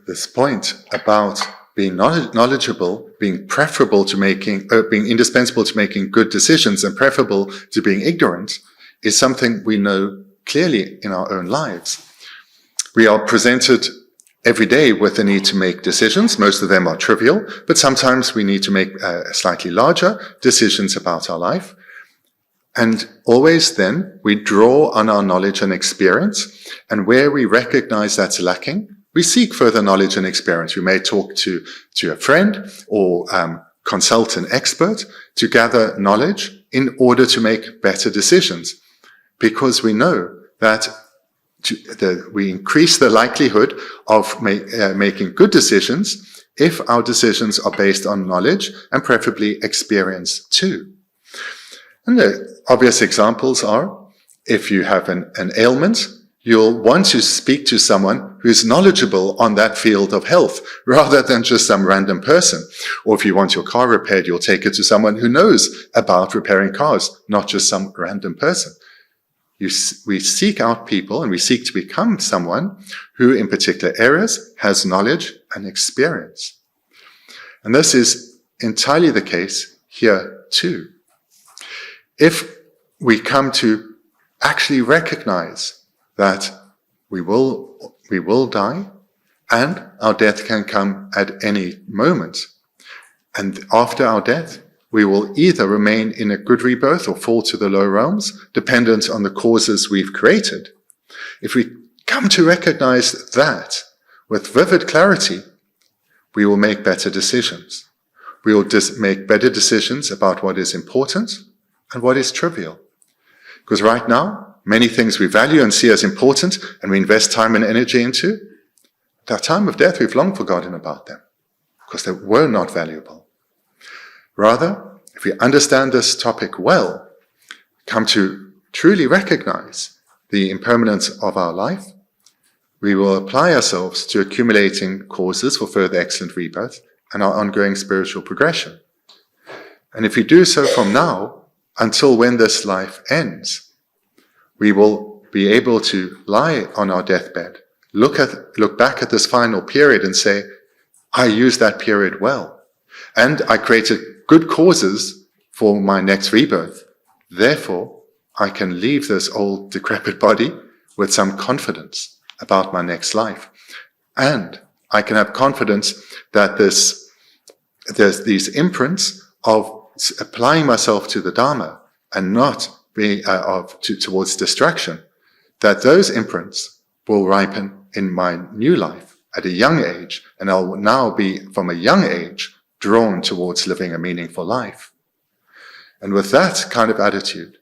This point about being knowledgeable, being preferable to being indispensable to making good decisions and preferable to being ignorant is something we know clearly in our own lives. We are presented every day with the need to make decisions. Most of them are trivial, but sometimes we need to make slightly larger decisions about our life. And always then we draw on our knowledge and experience, and where we recognize that's lacking, we seek further knowledge and experience. We may talk to a friend or consult an expert to gather knowledge in order to make better decisions, because we know that we increase the likelihood of making good decisions if our decisions are based on knowledge and preferably experience too. And the obvious examples are, if you have an ailment, you'll want to speak to someone who's knowledgeable on that field of health rather than just some random person. Or if you want your car repaired, you'll take it to someone who knows about repairing cars, not just some random person. We seek out people and we seek to become someone who in particular areas has knowledge and experience. And this is entirely the case here too. If we come to actually recognize that we will die and our death can come at any moment. And after our death, we will either remain in a good rebirth or fall to the low realms, dependent on the causes we've created. If we come to recognize that with vivid clarity, we will make better decisions. We will make better decisions about what is important and what is trivial. Because right now, many things we value and see as important and we invest time and energy into, at our time of death, we've long forgotten about them because they were not valuable. Rather, if we understand this topic well, come to truly recognize the impermanence of our life, we will apply ourselves to accumulating causes for further excellent rebirth and our ongoing spiritual progression. And if we do so from now until when this life ends, we will be able to lie on our deathbed, look back at this final period and say, I used that period well, and I created good causes for my next rebirth. Therefore, I can leave this old decrepit body with some confidence about my next life. And I can have confidence that there's these imprints of applying myself to the Dharma and not towards destruction, that those imprints will ripen in my new life at a young age, and I'll now be, from a young age, drawn towards living a meaningful life. And with that kind of attitude,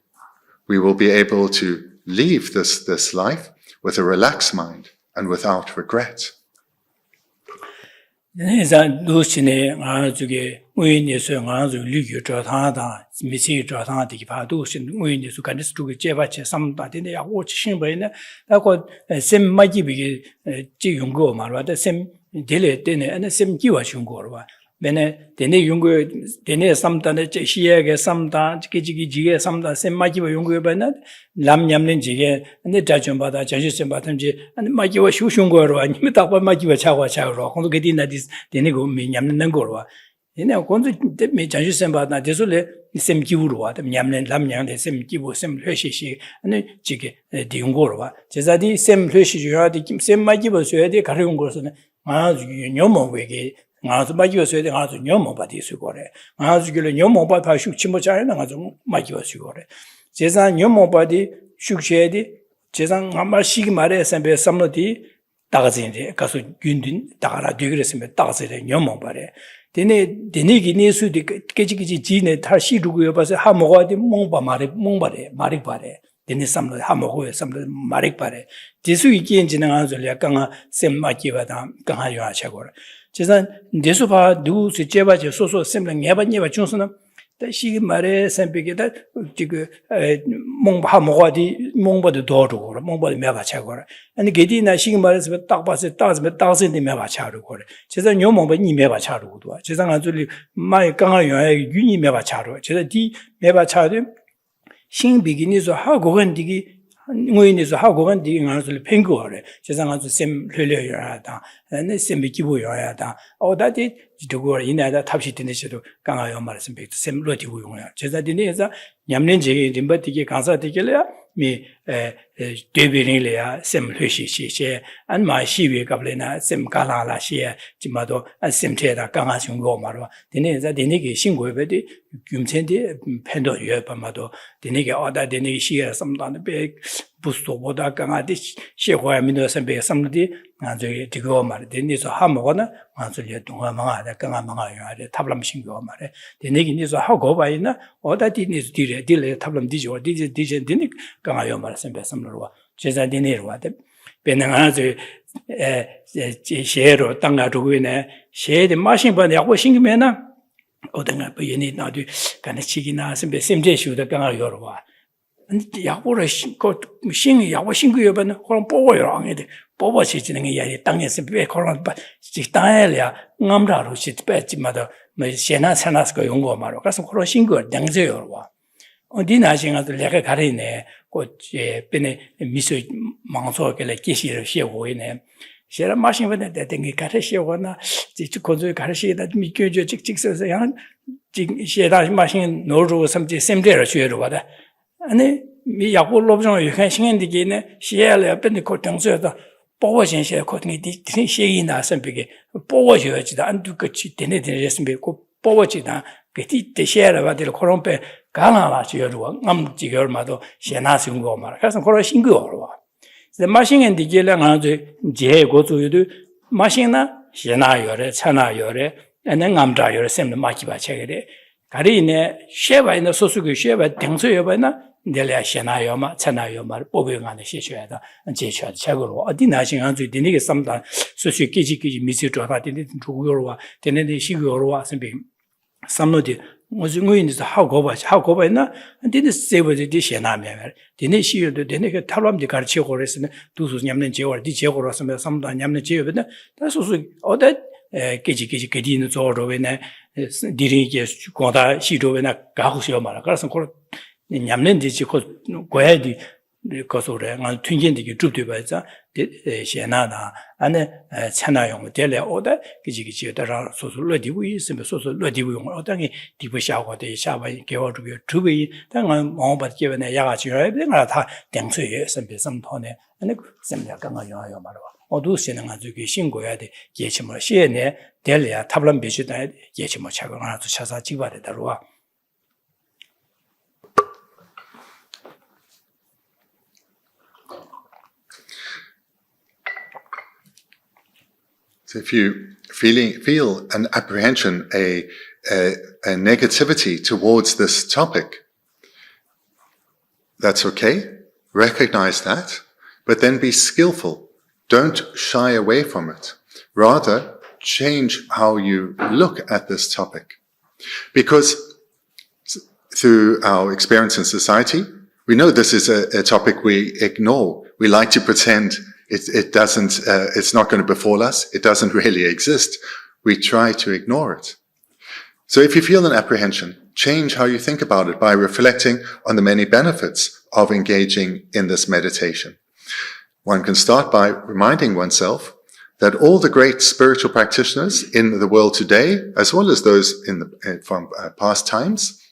we will be able to leave this life with a relaxed mind and without regret. 인산 도시네 아주게 우인에서 아주 리규 저타다 미시 저타디 파도신 우인에서 간스 두게 제바체 삼바데네 야고 신바이네 하고 셈 마지비게 지 용거 말와데 셈 딜레 때네 아니 셈 기와 준거와 메네 데네 용거 데네 삼다네 시에게 삼다 지기지게 삼다 셈 마지바 용거 바나 람냠는 지게 근데 자존바다 자주심 받든지 아니 마지와 슈슌거로 아니면 딱 마지와 차고 공도 게디나디 데네 고 냠는 거로 얘네 공도 데 자주심 받나 데솔레 셈 기우로 냠는 람냠데 셈 기부 셈 회시시 아니 지게 디용거로 제자디 셈 회시주야디 셈 마지바 소야디 가려운 거서는 아 녀모웨게 아주 마지어서야 돼. 아주 녀모 받이스 거래. 아주 길에 녀모 받아 숙치모 잘나 가지고 마지어서 거래. 제산 녀모 받이 숙셔야지. 제산 한말 시기 말에 선배 삼로디 다가진데 가서 균딘 다가라 되그랬으면 다가서야 녀모 받래. 데네기 네수디 깨지기지 지네 탈시 누구여 봐서 하 먹어야지 몽바 말이 바래. dine samlo hamogo samlo marik pare desu ikin jinang zo le kanga sem ma ki ba da kanga yo a chagor 제가 desu ba du se cheba je so so sem la ngeba nyeba chungsna da shi mare sempe da 지금 몽바 먹어디 몽바도 도로 몽바도 매가 차고라 아니 게디나 시 말에서 딱 봐서 따서 따서인데 매가 차로 그래 제가 요 몽바 니 매가 차로도 제가 아주 많이 강한 요에 윤이 매가 차로 제가 디 매가 차도 신 비기니서 하고 간디기 ngoyinizo hagogan di ngarsul pengore 제가 셈 흘려야다 네 셈이 기부여야다 어다디 저거 이나다 탑시 되는데도 강하여 말씀 백 셈로 디부용이야 제가 디네서 냠nen제게 림바티게 강사티게래야 미 데비링래야 셈 흘시시시 안마 시위에 갑래나 셈 갈라라시에 지마도 셈테다 강하신 거 말어 디네서 디네게 신고베디 균첸디 팬도 여바마도 디네게 어다 디네게 시에 섬다는 백 부스토보다 강하디 시고야 민도선 백 섬디 나중에 디고 말 디네서 하모거나 나중에 동화망아다 강화망아요 탑람 신고 말에 디네게 니서 하고 봐이나 어다 디네서 디레 탑람 디죠 디제 디네 강화요 말씀 배섬로 제자 디네로 와데 베능아저 셰로 땅가 두고네 셰데 마신 번에 하고 신기면은 어떤가 보이니 나도 간에 치기나 선배 셈제슈도 강화요 와 야고를 신고 신이 야고 신고 여번은 그럼 뽑아요 안에데 뽑아서 지는 게 야리 땅에서 왜 그런 땅에야 남자로 시 빼지마다 뭐 세나 세나스고 용거 말로 그래서 그런 신고 당제요 와 어디 나싱아들 내가 가리네 곧에 bên 미소 망소게 계시를 시고이네 제가 마신 번에 대등이 가르시거나 지 건조 가르시다 미교조 직직서서 양 시에다 마신 노루 섬지 셈대로 주여로 와다 아니 미 야고 롭정 유한 신행되기네 시에를 bên 고등서다 보고신시에 고등이 뒤 시에나 섬비게 보고줘야지다 안두 끝이 되네 되었으면 고 보고지다 그때 대시에를 받을 코롬페 강하라 주여로 암지결마도 시에나스 거 말 그래서 그런 신고로 이제 마신엔 디겔랑 아주 제 고조도 마신나 시에나요래 차나요래 에는 암자요래 셈도 마키바 체게래 가리네 셰바이나 소수고 셰바 등소여바나 내려 시에나요마 차나요마 뽑용하는 시셔야다 제셔 책으로 어디 나신 아주 디니게 삼다 소수 끼지끼지 미세조가 디니 주고요로와 디네 시고요로와 선비 삼노디 무슨고인에서 하고 봐나 근데 세버지 시에나면 디네 시여도 디네 그 탈람디 가르치고 그랬으면 두수 냠는 제월 디 제고로서면 삼다 냠는 제여는 다 소수 어디 끼지끼지 끼디는 저로베네 디리게 고다 시로베나 가후시어 말아 그래서 그 냠는 디지 고야디 거소래 안 튕긴디게 줍되바자 시에나나 안에 차나용 될래 오다 기지기지더라 소소르디부 있으면 소소르디부 어당이 디부샤고데 샤바 개월주요 주비 당은 뭐받게네 야가지요 내가 다 땡수에 선배 섬토네 안에 셈야 강가 요요 말아 어두시는 아주 신고야 돼 예치모 시에네 될래야 탑람 비시다 예치모 차거나 또 차사 지바데다로와 So if you feel an apprehension, a negativity towards this topic, that's okay. Recognize that, but then be skillful. Don't shy away from it. Rather, change how you look at this topic. Because through our experience in society, we know this is a topic we ignore. We like to pretend it doesn't, it's not going to befall us. It doesn't really exist. We try to ignore it. So if you feel an apprehension, change how you think about it by reflecting on the many benefits of engaging in this meditation. One can start by reminding oneself that all the great spiritual practitioners in the world today, as well as those from past times,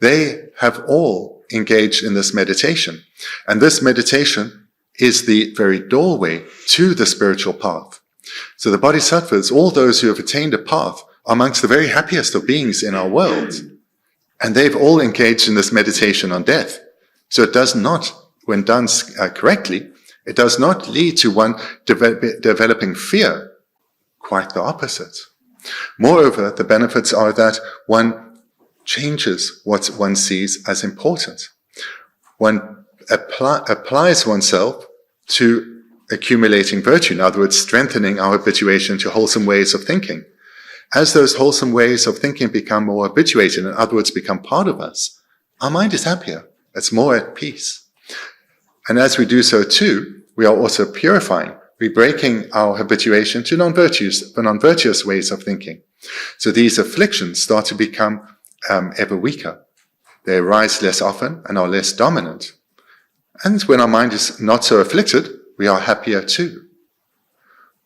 they have all engaged in this meditation. And this meditation is the very doorway to the spiritual path. So the bodhisattvas, all those who have attained a path, are amongst the very happiest of beings in our world. And they've all engaged in this meditation on death. So it does not, when done correctly, it does not lead to one developing fear. Quite the opposite. Moreover, the benefits are that one changes what one sees as important. One applies oneself to accumulating virtue, in other words, strengthening our habituation to wholesome ways of thinking. As those wholesome ways of thinking become more habituated, in other words, become part of us, our mind is happier, it's more at peace. And as we do so too, we are also purifying. We're breaking our habituation to non-virtuous ways of thinking. So these afflictions start to become ever weaker. They arise less often and are less dominant. And when our mind is not so afflicted, we are happier too.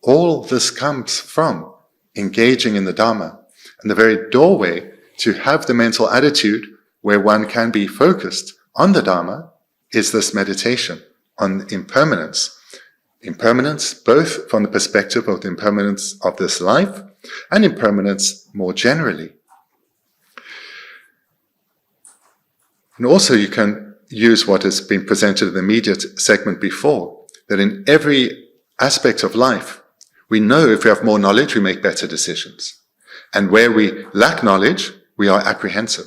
All this comes from engaging in the Dharma. And the very doorway to have the mental attitude where one can be focused on the Dharma is this meditation on impermanence. Impermanence, both from the perspective of the impermanence of this life and impermanence more generally. And also you can use what has been presented in the immediate segment before, that in every aspect of life, we know if we have more knowledge, we make better decisions. And where we lack knowledge, we are apprehensive.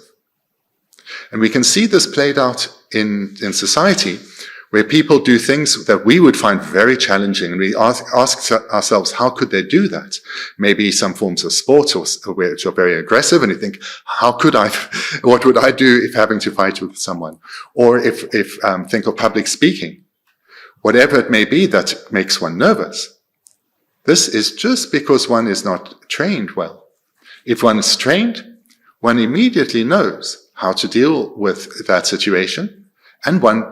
And we can see this played out in society, where people do things that we would find very challenging, and we ask ourselves, how could they do that? Maybe some forms of sport which are very aggressive, and you think, what would I do if having to fight with someone? Or if think of public speaking. Whatever it may be that makes one nervous. This is just because one is not trained well. If one is trained, one immediately knows how to deal with that situation, and one,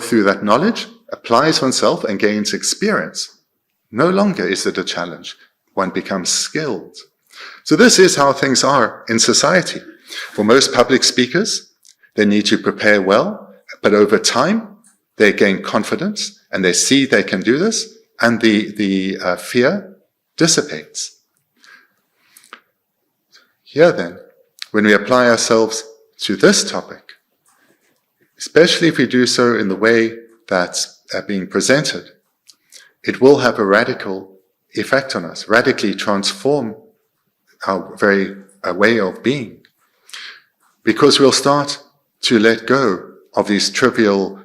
through that knowledge, applies oneself and gains experience. No longer is it a challenge. One becomes skilled. So this is how things are in society. For most public speakers, they need to prepare well, but over time, they gain confidence and they see they can do this, and the fear dissipates. Here then, when we apply ourselves to this topic, especially if we do so in the way that's being presented, it will have a radical effect on us, radically transform our very way of being. Because we'll start to let go of these trivial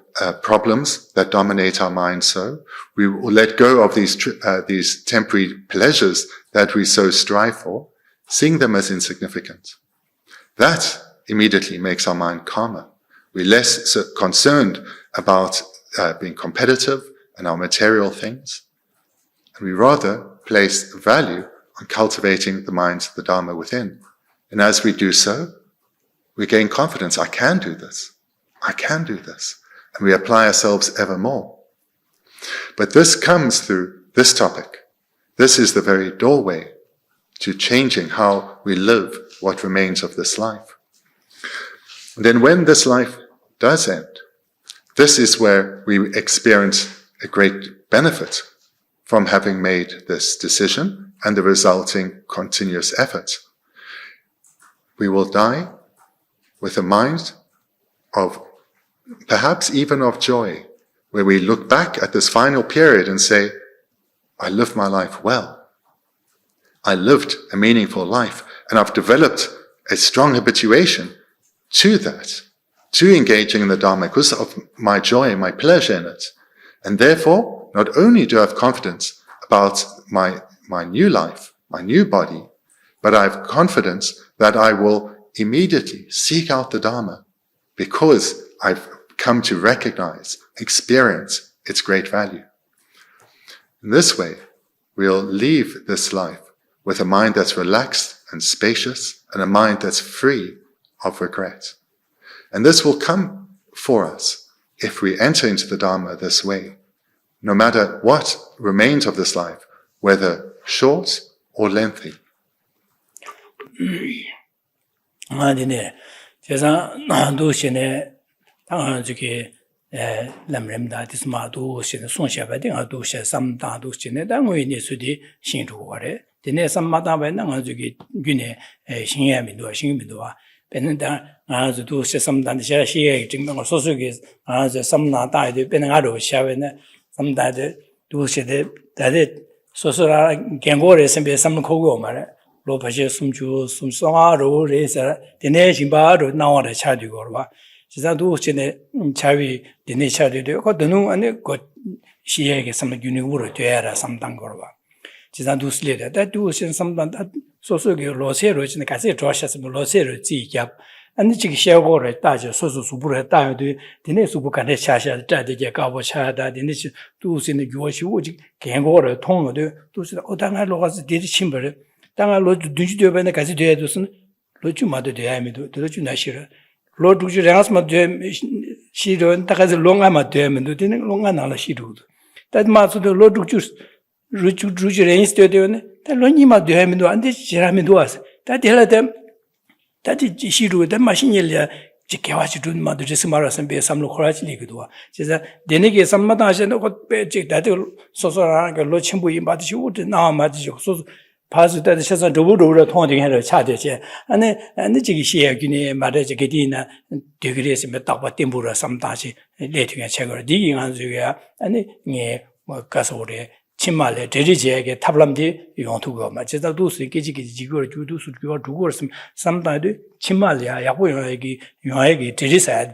problems that dominate our mind so. We will let go of these temporary pleasures that we so strive for, seeing them as insignificant. That immediately makes our mind calmer. We're less concerned about being competitive and our material things. And we rather place value on cultivating the minds of the Dharma within. And as we do so, we gain confidence. I can do this. I can do this. And we apply ourselves ever more. But this comes through this topic. This is the very doorway to changing how we live what remains of this life. And then when this life does end, this is where we experience a great benefit from having made this decision and the resulting continuous effort. We will die with a mind of, perhaps even of joy, where we look back at this final period and say, I lived my life well. I lived a meaningful life, and I've developed a strong habituation to that, to engaging in the Dharma because of my joy and my pleasure in it. And therefore, not only do I have confidence about my new life, my new body, but I have confidence that I will immediately seek out the Dharma because I've come to recognize, experience its great value. In this way, we'll leave this life with a mind that's relaxed and spacious and a mind that's free of regret. And this will come for us if we enter into the Dharma this way, no matter what remains of this life, whether short or lengthy. Lamrim da this ma do shin Tsongkhapa ding do she sam da do shin da ngui ni su di xin ru wa re de ne sam ma da ba na nga ju gi ne xin ye mi do wa ben da nga ju do she sam da de she ye jing dong so su gi nga ju sam na da de ben nga ro xia we ne sam da de do she de da de so so ra gen go re sim be sam ko go ma re lo ba she sum ju sum so nga ro re sa de ne xin ba ro na wa de cha di go ba 지자도 전에 자위 되네 차례도 거드는 안에 거 시에게 삼는 유니우로 돼야라 삼당 거로 봐. 지자도 슬레다 다도 삼당 소소게 로세로 지네 가세 조샤스면 로세로 지갑 아니 지금 시하고를 따져 소소 수부를 따야도 되네 수부간에 샤샤 따되게 가보 차다 되네 두스는 요시 오지 개고를 통로도 두스 어당하러 가서 되리 심벌 당하로 두지도 ben에 가서 돼야도선 로주마도 돼야미도 들어주나 싫어 로두주 랑스마 돼 시로 따가서 롱아마 되면 되는 롱아 나라 시루도 다마서도 로두주 루주 랭스도 되네 다 로니마 되면도 안 되지 지라면도 와서 다 될라데 다지 시루데 마신일이야 지켜와지 둔마도 제스 말아서 배 삼로 코라지리기도 와 제가 내내게 삼마다 하시는 것 배직 다들 소소라는 거 로침부이 맞으시 우드 나와 맞으시고 소소 파스다 세상 도부도로 통하게 차대지 아니 지기 시야기니 말하지 게디나 되그레스 몇딱 템부라 삼다시 레팅에 책을 디잉한 주야 아니 뭐 가서 오래 침말에 데리지에게 탑람디 용투가 맞다 두스 깨지기 지거 주두스 주어 두고 있으면 삼다도 침말이야 야고여기 용에게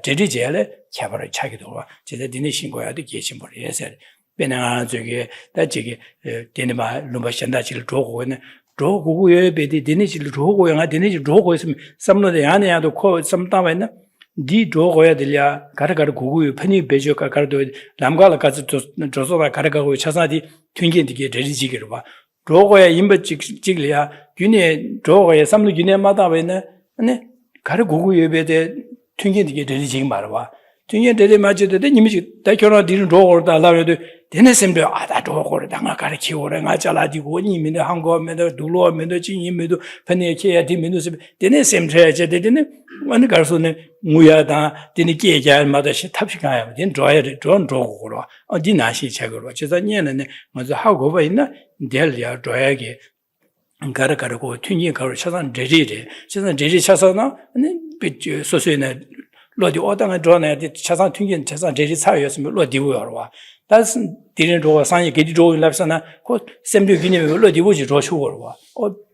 데리지에래 차버려 차기도 와 제가 디네 신고야도 계신버려서 배나 저기 다지기 데네마 lum바션다지를 조고 있는 조고에 베디 데네지를 조고 영아 데네지 조고 있으면 삼로데 안에야도 코 삼다면은 디 조고야 들려 가르가르 고고에 편이 배지가 가르도 남가라 가서 조소가 가르가고 차사디 튕긴디게 데리지기로 봐 조고야 임버직직이야 균에 조고에 삼로 균에마다 왜네 아니 가르 고고에 베데 튕긴디게 데리지기 말아 봐 튕긴 데리 맞지도 님이 다 결혼 뒤는 조고를 달라도 데네sem도 아다 조고를 당아 가르치고래 가자라디고 님이네 한국면도 둘로면도 진님도 편에케야 디면도 데네sem도 제데네 어느 가서는 무야다 데니께 얘기할마다 탑식가야 된 조야를 전 조고로 어디나시 책으로 제자년은 먼저 하고 봐 있나 델리아 조야게 가르가르고 튕긴 가를 찾아는 데리데 찾아는 데리 찾아나 아니 소소에는 로디 오당에 drone에 차상 튕긴 차상 데리 사였으면 로디고요 와 다슨 디는 조가 상이 게디 조가 랍사나 고 샘도 기념에 로디고지 조쇼고 와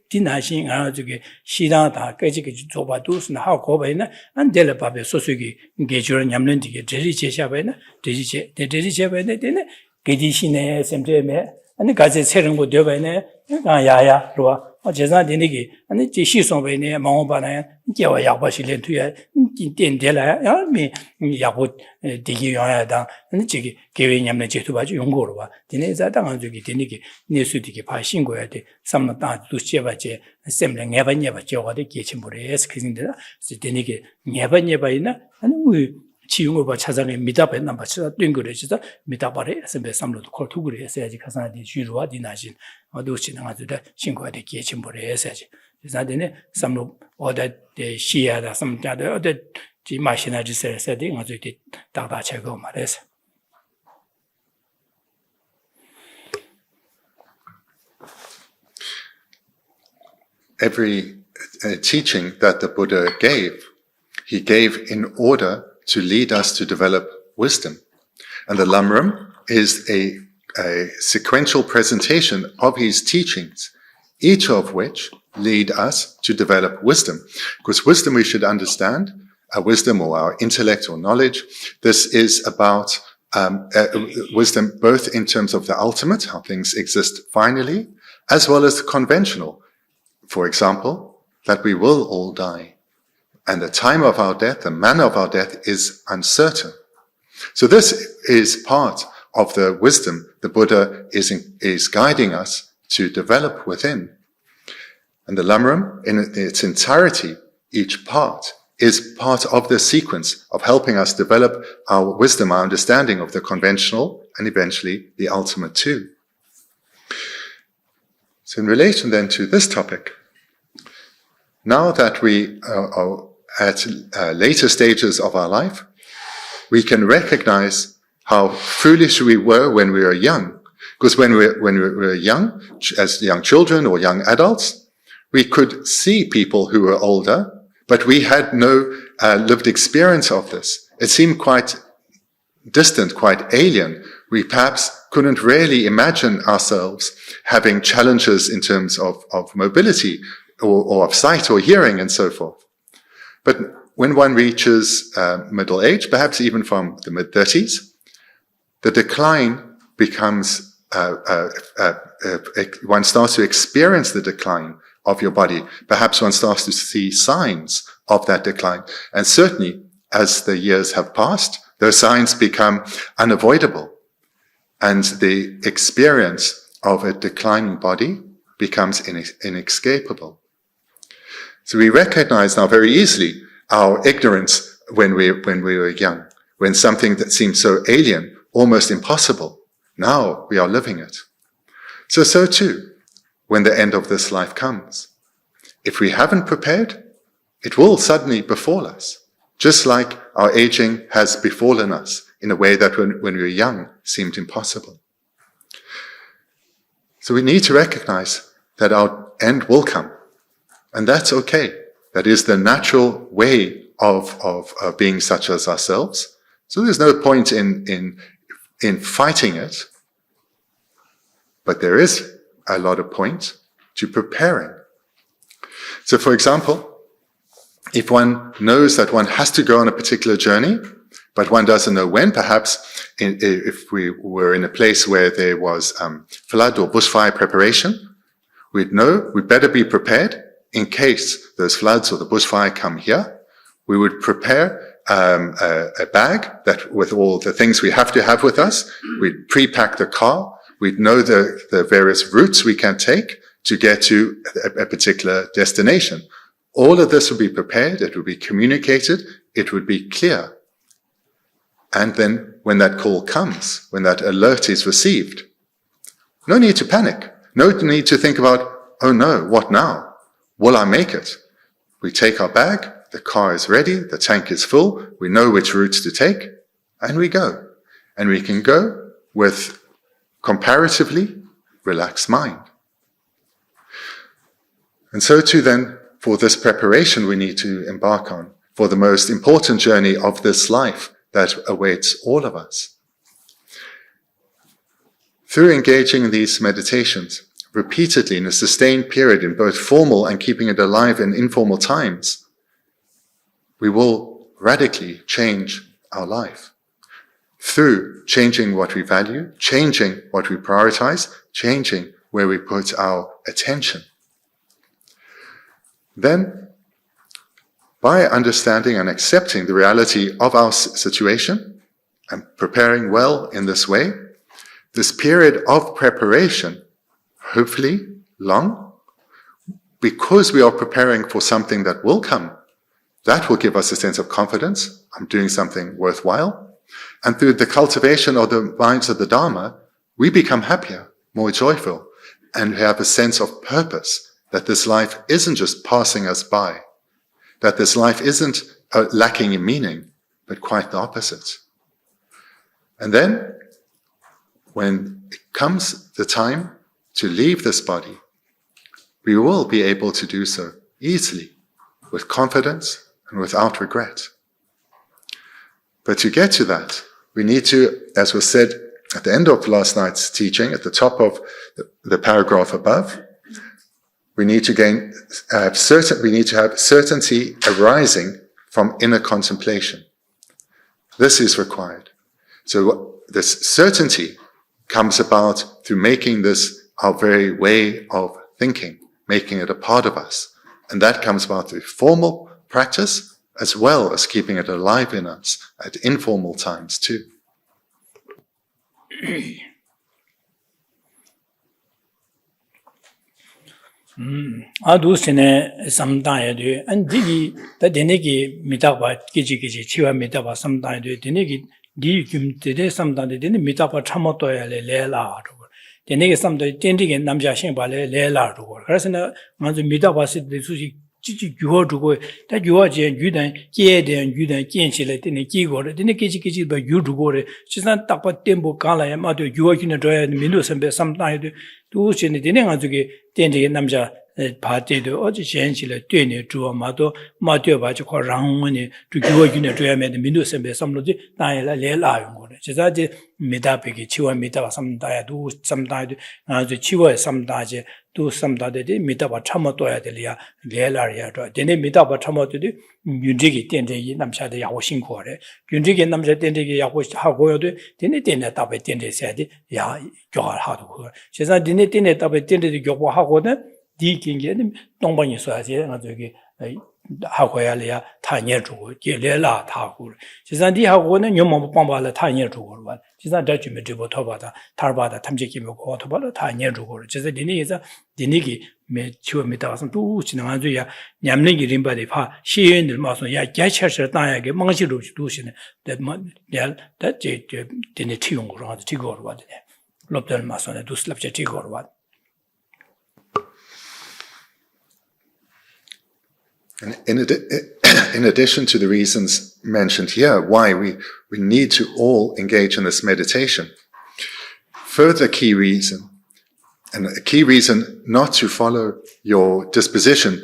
디나신 아 저기 시다다 깨지게 조바도스나 하고 거바이나 안 될바베 소소기 게주는 냠는디게 데리 제샤바이나 데리 제바이나 되네 게디시네 샘데메 아니 가제 세른고 되바이네 야야 로와 제자 되니기 아니 지시송바이네 마오바나 제와 야바실렌 투야 딘덴데라 야미 야고 디기 야야다 아니 지기 개외냠네 제투바지 용고로 와 디네 자당한 저기 되니기 네수디기 바신고야 돼 삼나다 두시바제 셈레 네바네바 저거데 계침보레 에스크진데라 되니기 네바네바이나 아니 우리 지용어바 차장에 미답에 남바치다 뜬거래지다 미답바레 에스베 삼로도 콜투그레 에서야지 가사디 주루와 디나신 어두시는 아주다 신고하되 계침보레 에서야지 자데네 삼로 어데 시야다 삼자데 어데 지 마시나지 세세디 아주디 다다 제거 말해서 Every teaching that the Buddha gave, he gave in order to lead us to develop wisdom. And the Lamrim is a sequential presentation of his teachings, each of which lead us to develop wisdom. Because wisdom we should understand, our wisdom or our intellect or knowledge, this is about wisdom both in terms of the ultimate, how things exist finally, as well as the conventional. For example, that we will all die. And the time of our death, the manner of our death is uncertain. So this is part of the wisdom the Buddha is guiding us to develop within. And the Lamrim, in its entirety, each part, is part of the sequence of helping us develop our wisdom, our understanding of the conventional, and eventually the ultimate too. So in relation then to this topic, now that we are at later stages of our life, we can recognize how foolish we were when we were young. Because when we were young, as young children or young adults, we could see people who were older, but we had no lived experience of this. It seemed quite distant, quite alien. We perhaps couldn't really imagine ourselves having challenges in terms of mobility or of sight or hearing and so forth. But when one reaches middle age, perhaps even from the mid-30s, the decline becomes, one starts to experience the decline of your body. Perhaps one starts to see signs of that decline. And certainly, as the years have passed, those signs become unavoidable. And the experience of a declining body becomes inescapable. So we recognize now very easily our ignorance when we were young, when something that seemed so alien, almost impossible, now we are living it. So too, when the end of this life comes. If we haven't prepared, it will suddenly befall us, just like our aging has befallen us in a way that when we were young seemed impossible. So we need to recognize that our end will come, and that's okay. That is the natural way of being such as ourselves. So there's no point in fighting it, but there is a lot of point to preparing. So for example, if one knows that one has to go on a particular journey, but one doesn't know when, perhaps if we were in a place where there was flood or bushfire preparation, we'd know we'd better be prepared in case those floods or the bushfire come here. We would prepare a bag that with all the things we have to have with us. We'd pre-pack the car. We'd know the various routes we can take to get to a particular destination. All of this would be prepared. It would be communicated. It would be clear. And then when that call comes, when that alert is received, no need to panic. No need to think about, oh no, what now? Will I make it? We take our bag, the car is ready, the tank is full, we know which routes to take, and we go. And we can go with comparatively relaxed mind. And so too then, for this preparation we need to embark on, for the most important journey of this life that awaits all of us. Through engaging in these meditations, repeatedly in a sustained period in both formal and keeping it alive in informal times, we will radically change our life. Through changing what we value, changing what we prioritize, changing where we put our attention. Then, by understanding and accepting the reality of our situation and preparing well in this way, this period of preparation, hopefully long, because we are preparing for something that will come, that will give us a sense of confidence. I'm doing something worthwhile. And through the cultivation of the minds of the Dharma, we become happier, more joyful, and have a sense of purpose, that this life isn't just passing us by, that this life isn't lacking in meaning, but quite the opposite. And then, when it comes the time to leave this body, we will be able to do so easily, with confidence and without regret. But to get to that, we need to, as was said at the end of last night's teaching, at the top of the paragraph above, we need to have certainty arising from inner contemplation. This is required. So this certainty comes about through making this our very way of thinking, making it a part of us. And that comes about through formal practice, as well as keeping it alive in us at informal times too. Adusine samdaya and digi the denegi mitaba kiji chiwa mitaba samdaya denegi digum de samdaya den mitaba chamoto lela denegi samdaya dendige namja shinbale lela ro 그래서 먼저 mitaba de suji 지지 교두고 다 교화제 유단 계된 유단建起来 되는 기고를 되는 기지 봐 유두고를 지산 딱바 템보 간라야 마도 교화기는 줘야 민도 선배 삼다에도 두신이 되는 가지고 된게 남자 party to or essentially doing it to a mato about Rangoni to go in a dream and the Minus and some Lela. Jazadi Midapiki, Chiwa Mita, some dia do sometimes the Chiwa sometimes do some day meet up a Chamato at the Lela, then meet up a Chamato, you dig it in the Namsha de Yawashing Quarter. You dig in Namsha in the Yawash, how go do, then it didn't up at the said, Ya, God, how to her. She said, didn't it up at the Yowaha, Deacon get him, don't buy you so as yet, how quietly tiny to Lela Takur. She's not how one and your mom bomba tiny to one. She's not Dutch Medieval Tobata, Tarbata, Tamjiki, or Tobata, tiny to her. She's a Diniza, Dinigi, made 2 meters and 2 Chinamanzuya, Yamnigi Rimba de Pa, she in the Mason, Ya Gasher, Naya, Manchi Lucian, that didn't tune or the Tigor, what Lobdel Mason, do slap your Tigor, what. And in addition to the reasons mentioned here, why we need to all engage in this meditation, further key reason, and a key reason not to follow your disposition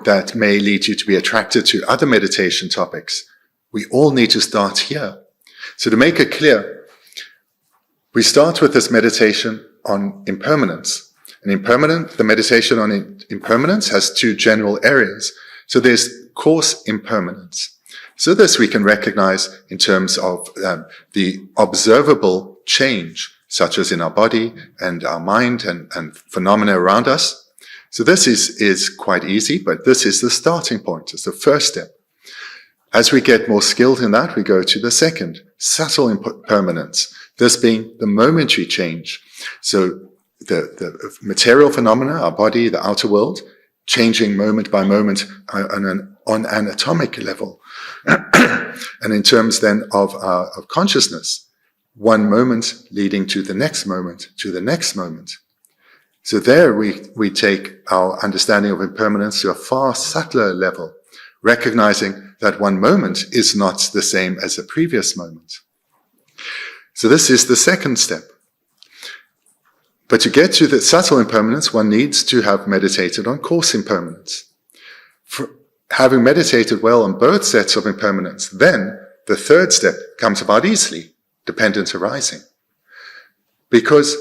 that may lead you to be attracted to other meditation topics, we all need to start here. So to make it clear, we start with this meditation on impermanence. And the meditation on impermanence has 2 general areas. So there's coarse impermanence. So this we can recognize in terms of the observable change, such as in our body and our mind and phenomena around us. So this is quite easy, but this is the starting point. It's the first step. As we get more skilled in that, we go to the second, subtle impermanence, this being the momentary change. So the material phenomena, our body, the outer world, changing moment by moment on an atomic level. And in terms then of consciousness, one moment leading to the next moment, to the next moment. So there we take our understanding of impermanence to a far subtler level, recognizing that one moment is not the same as a previous moment. So this is the second step. But to get to the subtle impermanence, one needs to have meditated on coarse impermanence. Having meditated well on both sets of impermanence, then the third step comes about easily, dependent arising. Because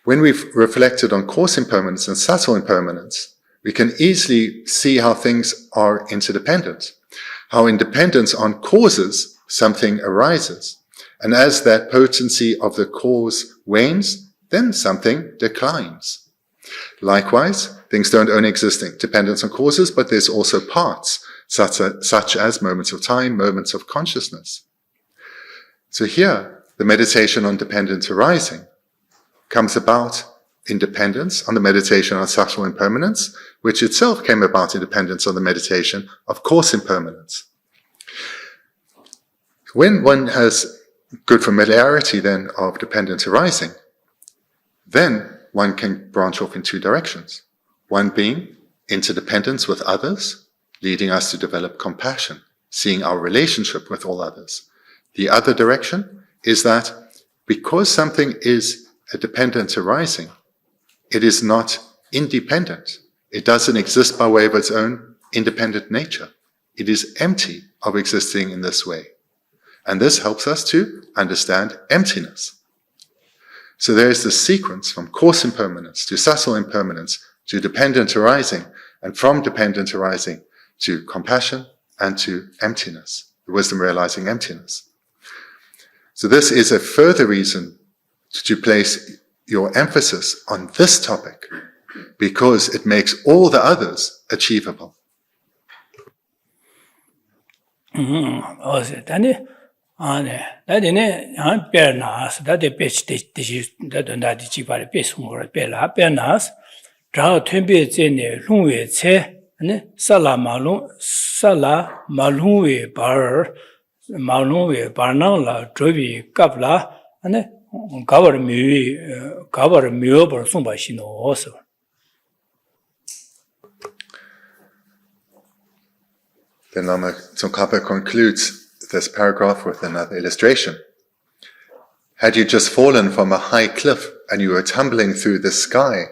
when we've reflected on coarse impermanence and subtle impermanence, we can easily see how things are interdependent, how in dependence on causes, something arises. And as that potency of the cause wanes, then something declines. Likewise, things don't only exist in dependence on causes, but there's also parts, such as moments of time, moments of consciousness. So here, the meditation on dependent arising comes about in dependence on the meditation on subtle impermanence, which itself came about in dependence on the meditation of coarse impermanence. When one has good familiarity then of dependent arising, then one can branch off in 2 directions. One being interdependence with others, leading us to develop compassion, seeing our relationship with all others. The other direction is that because something is a dependent arising, it is not independent. It doesn't exist by way of its own independent nature. It is empty of existing in this way. And this helps us to understand emptiness. So there is the sequence from coarse impermanence to subtle impermanence to dependent arising, and from dependent arising to compassion and to emptiness, the wisdom realizing emptiness. So this is a further reason to place your emphasis on this topic, because it makes all the others achievable. That in it, Bernas, that the pitch that the cheaper piece more Bernas, draw 2 bits in a Lunwe Che, Sala Malunwe Bar, Malunwe Barnala, Drovi, Gabla, and cover me over Sumba Shino also. Then Lama Tsongkhapa concludes this paragraph with another illustration. Had you just fallen from a high cliff and you were tumbling through the sky,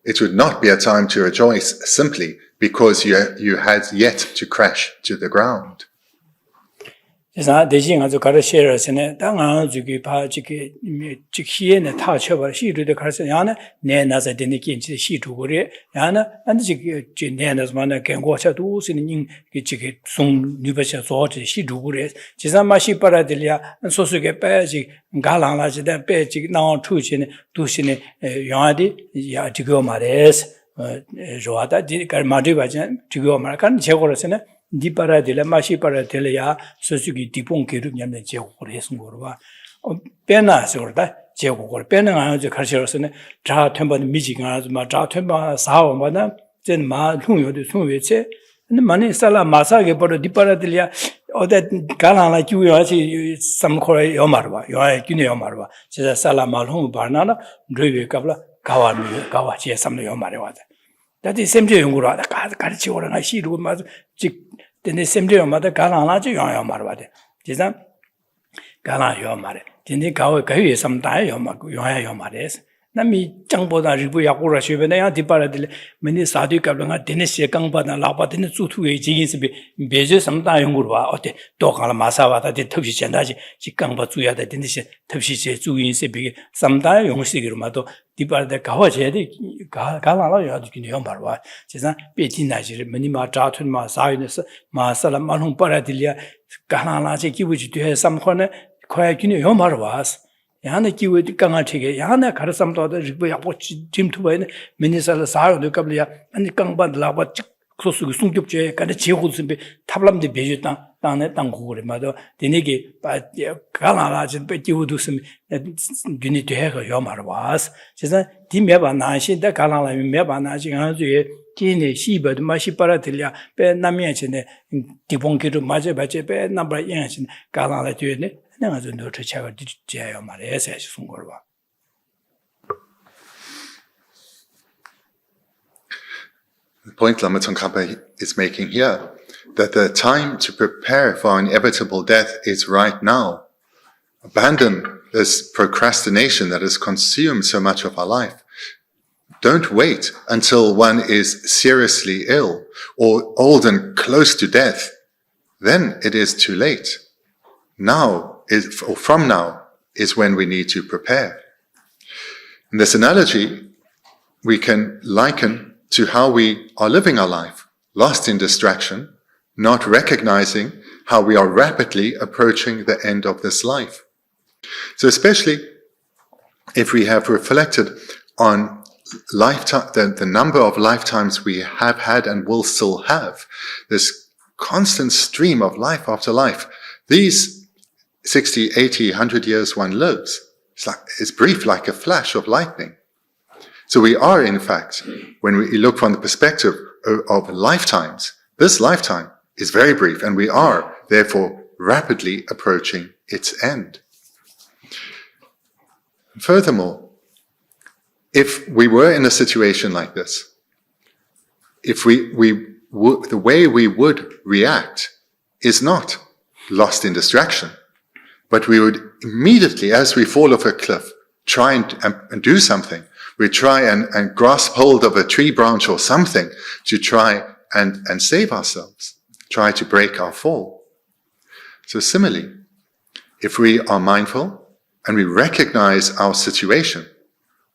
it would not be a time to rejoice simply because you had yet to crash to the ground. 그래서 대신 아주 가르쳐서는 당한 주기 바지기 직시에는 다 쳐버 시루도 가르쳐 야나 내 나서 되는 긴지 시두고래 야나 안지 내나서만 경고차도 쓰는 지기 송 뉴버셔 소지 시두고래 지산마시 para들이야 소수게 빼지 갈랑라지다 빼지 나온 투시는 두시는 영아디 야 지고 말해서 좋아다 지가 마디바진 지고 말간 제거로서는 Di paradile, mashi paradile, Suzuki Dipon Kiruyan, Jegores Morva. Pena Sorda, Jegor, Pena, the Carcerson, Tra Temple Michigan, Matra Temple, Sao, Madame, then Ma, Tunyo, the Sunwiche, and the money Sala Masage, but the paradilia, or that Galan like you are some Korea Yomarva, you are Yomarva, says Sala Malhum Barnana, Drevi Kabla, Kawachi, some Yomarva. That is simply Yungura, the Carcior, and I see to mother. Then the same day, mother Galana, Yomarvade. Jizam Gala Yomare. Then the Kawi some time Yomares. Nami Jangboda Ribuyakura Shivana, Diparadil, many Sadu Kabanga, Dennis Yakangba, Lapa, then the Sutu Jins be Beju some time Yungura, or the Dokala Masava, the Tushi Chandaji, Chikangba Tuya, the Dennis Tushi Tuin Sebi, some time Yung Sigurmato, Dipar the Kawaji, Galala Yomarva, Chizan, Betina, Minima Jatun, Masayus, Masala Manum Paradilia, Galana, which to have some corner, quiet Yomarvas. Yana kiwi kanga chige yana karasam to the ribuya jim to win minister sa de kablia and kangba la ba sosu sungkyupje kana chegu simbe tablam de beju tang tang gure ma do dinigi ba kala la jin be jiwu sim guni de he yo mar was jisa di me ba na shi de kala la me ba na shi ga ju ji shi ba de ma shi para de ya be na mie chen de di bong ki ru ma je ba je be na ba yin chen kala la ju ne 내가 좀 더 차가 뒤져야 말해서 해서 걸 봐. The point Lama Tsongkhapa is making here, that the time to prepare for inevitable death is right now. Abandon this procrastination that has consumed so much of our life. Don't wait until one is seriously ill or old and close to death. Then it is too late. From now is when we need to prepare. In this analogy, we can liken to how we are living our life, lost in distraction, not recognizing how we are rapidly approaching the end of this life. So especially if we have reflected on lifetime, the number of lifetimes we have had and will still have, this constant stream of life after life, these 60, 80, 100 years one lives. It's brief like a flash of lightning. So we are, in fact, when we look from the perspective of lifetimes, this lifetime is very brief, and we are, therefore, rapidly approaching its end. Furthermore, if we were in a situation like this, if the way we would react is not lost in distraction, but we would immediately, as we fall off a cliff, try and do something. We try and grasp hold of a tree branch or something to try and save ourselves, try to break our fall. So similarly, if we are mindful and we recognize our situation,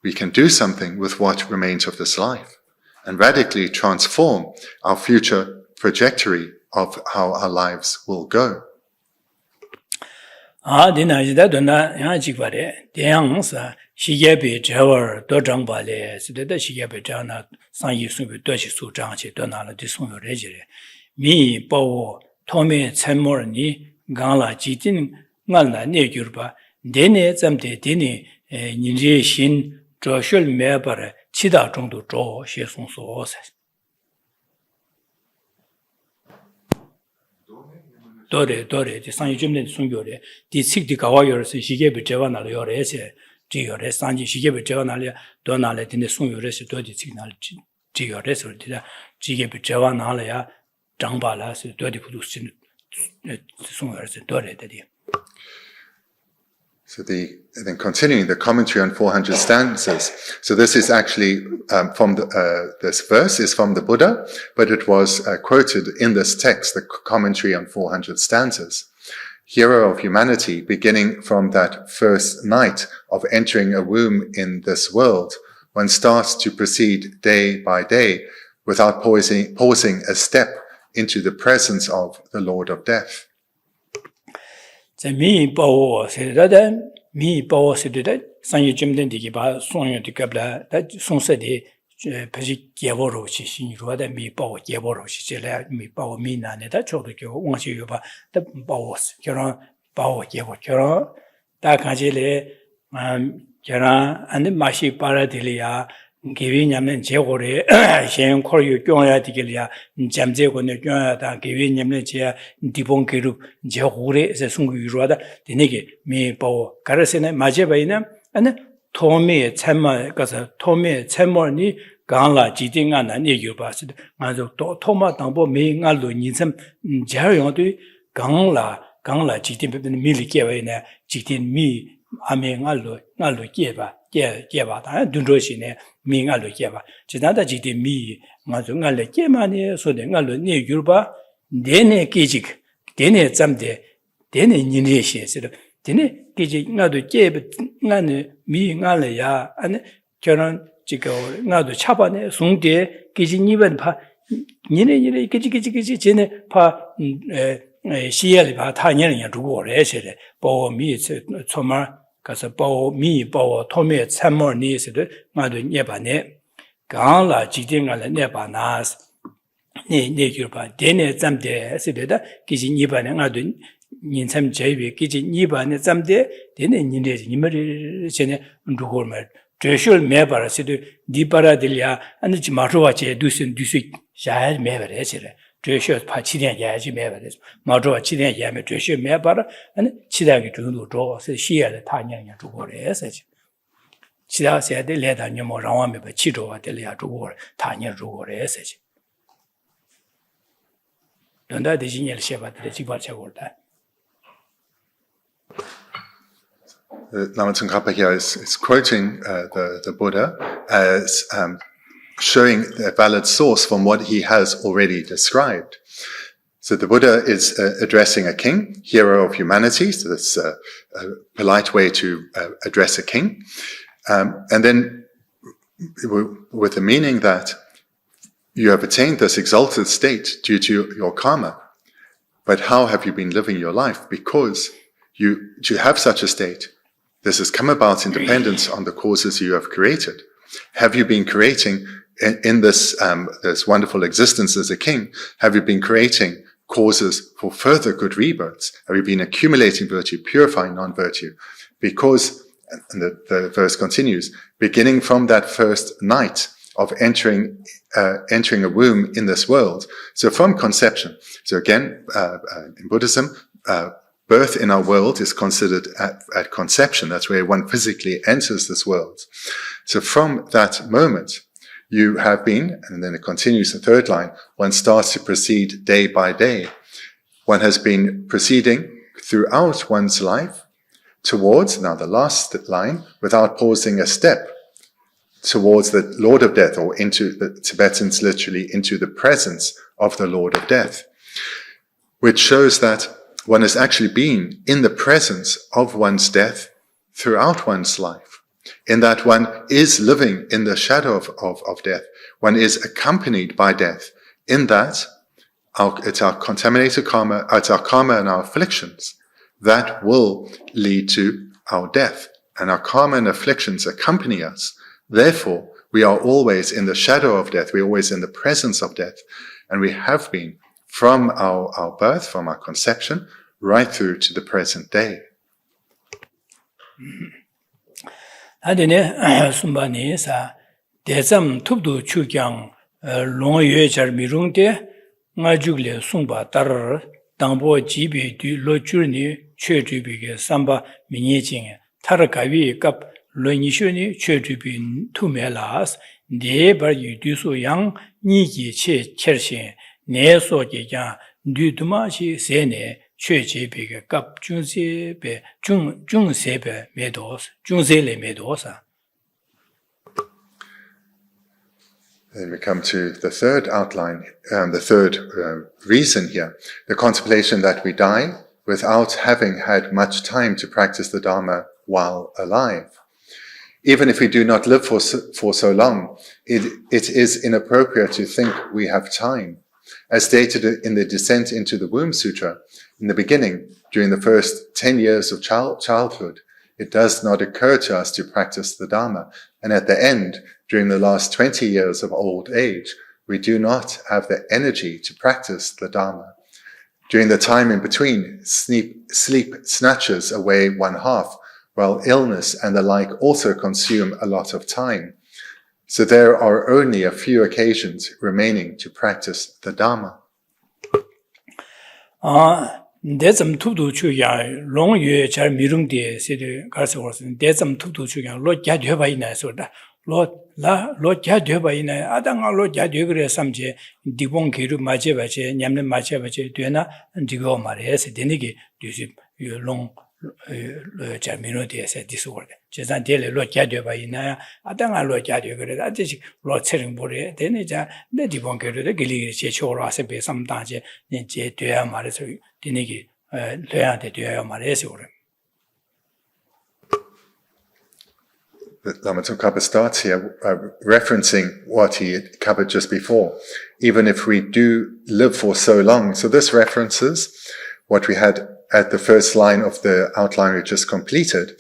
we can do something with what remains of this life and radically transform our future trajectory of how our lives will go. Dinajida dona yang jikpare, diang sa shigebi jawar do changbale, sidada shigebi jana sanyi sungbi doshi su changchi dona la di sungyo rejire. Mi bawo tome tsenmor ni gangla jitin ngalna ne gyurba, dene zamde dene ninje shin zhoshul mebare chida zhongdu zho xie sung su osas. Dore, di sanji jumne sungyore, di tsikdi kawa yorese, shigebi jewa nal yorese, ji yore, sanji shigebi jewa nal do nal dine sungyore, do di tsik nal ji yorese, shigebi jewa nal ya, zhangba la, do di pudu sungyore, dore, dadi. Then continuing the commentary on 400 stanzas. So this is actually this verse is from the Buddha, but it was quoted in this text, the commentary on 400 stanzas. Hero of humanity, beginning from that first night of entering a womb in this world, one starts to proceed day by day without pausing a step into the presence of the Lord of Death. Mi bawa sidida sanye jimden digi ba sonyo di kabla da sonsa di paji gyabo ro shi shin ruwa da mi bawa gyabo ro shi jela mi bawa mi na ne da chodo gyo wangshi yo ba da bawa kyo bawa gyabo kyo da kanji le kyo ane mashi para dili ya 기위 냠는 제고래 현 코르유 교야 디길이야 잠제고네 교야다 기위 냠는 제 디본 그룹 제고래에서 숨기로하다 되네게 미보 가르세네 마제바이나 아니 토미의 참마 가서 토미의 참모니 강라 지딩아나 얘기요 봤을 맞아 또 토마 당보 메인알로 인참 제용도 강라 지딩베는 밀리게와이네 지딩 미 아메알로 알로 깨봐 깨봐다 둔로시네 미알로 깨봐 지나다 지디 미 맞아 알레 깨마니 소데 알로 네 유바 내내 깨직 내내 잠데 내내 니네시에서 내내 깨직 나도 깨 나는 미 알레야 아니 저는 지금 나도 차반에 송대 깨직 니번 파 니네 깨직 전에 파 시엘이 봐 타년이 누구래 세래 보미 정말 가서 보미 보고 토메 참모니스도 나도 예반에 강라 지딩을 내바나스 네네교 봐 데네 잠데 세대다 기지 니반에 나도 인참 제비 기지 니반에 잠데 데네 니네 니머리 전에 누구를 제쇼 매바라시도 디바라딜야 아니지 마로와체 두신 샤야 매바레시래 제쇼 파치된 야지 매바레스 마로와 치된 야매 제쇼 매바라 아니 치다기 중도 줘 시야를 타냐냐 주고래서 치다세데 레다냐 뭐 라와메 치조와 될야 주고 타냐 주고래서 donda dijinyel shebatre jibarchagorda. Lama Tsongkhapa here is quoting the Buddha as showing a valid source from what he has already described. So the Buddha is addressing a king, hero of humanity, so that's a polite way to address a king. And then with the meaning that you have attained this exalted state due to your karma. But how have you been living your life? Because to have such a state, this has come about in dependence on the causes you have created. Have you been creating in this wonderful existence as a king? Have you been creating causes for further good rebirths? Have you been accumulating virtue, purifying non-virtue? Because, and the verse continues, beginning from that first night of entering a womb in this world. So from conception. So again, in Buddhism, birth in our world is considered at conception. That's where one physically enters this world. So from that moment, you have been, and then it continues the third line, one starts to proceed day by day. One has been proceeding throughout one's life towards, now the last line, without pausing a step, towards the Lord of Death, or into the Tibetans literally into the presence of the Lord of Death, which shows that one has actually been in the presence of one's death throughout one's life, in that one is living in the shadow of death. One is accompanied by death, in that it's our contaminated karma, it's our karma and our afflictions that will lead to our death, and our karma and afflictions accompany us. Therefore, we are always in the shadow of death. We're always in the presence of death. And we have been from our birth, from our conception, right through to the present day. Adine sumbani sa desam tubdu chukyang longye jar mirungde ngajugle sumba tar dangbo jibi du lochurni chejubi ge samba minyejing tarakawi kap Loinishuni Churtubin Tumelas, Debar Yudusu Yang, Niki Che Chershin, Ne Soja, Dudumashi Sene, 确节别个甲中些别中些别没多中些类没多少。 Then we come to the third outline, the third reason here, the contemplation that we die without having had much time to practice the Dharma while alive. Even if we do not live for so long, it is inappropriate to think we have time. As stated in the Descent into the Womb Sutra, in the beginning, during the first 10 years of childhood, it does not occur to us to practice the Dharma. And at the end, during the last 20 years of old age, we do not have the energy to practice the Dharma. During the time in between, sleep snatches away one half, while illness and the like also consume a lot of time. So there are only a few occasions remaining to practice the Dharma. 대점 투도 추야 롱유에 잘 미릉디에 세대 가서 왔은 대점 투도 추야 로자 되바 있나서다 로자 되바 있나 아당아 로자 되 그래 삼제 디봉 기루 맞제 바제 냠네 맞제 바제 되나 디고 말해서 되니게 뒤집 롱 잘 미르디에서 디소거든 제산 데레 로자 되바 있나 아당아 로자 되 그래 아직 로체링 보래 되니자 내 디봉 기루데 길이 제초로 와서 배삼다제 이제 돼야 말해서 디니기 레한테 돼야 말해서 그래. Lama Tsongkhapa starts here referencing what he had covered just before. Even if we do live for so long, so this references what we had at the first line of the outline we just completed,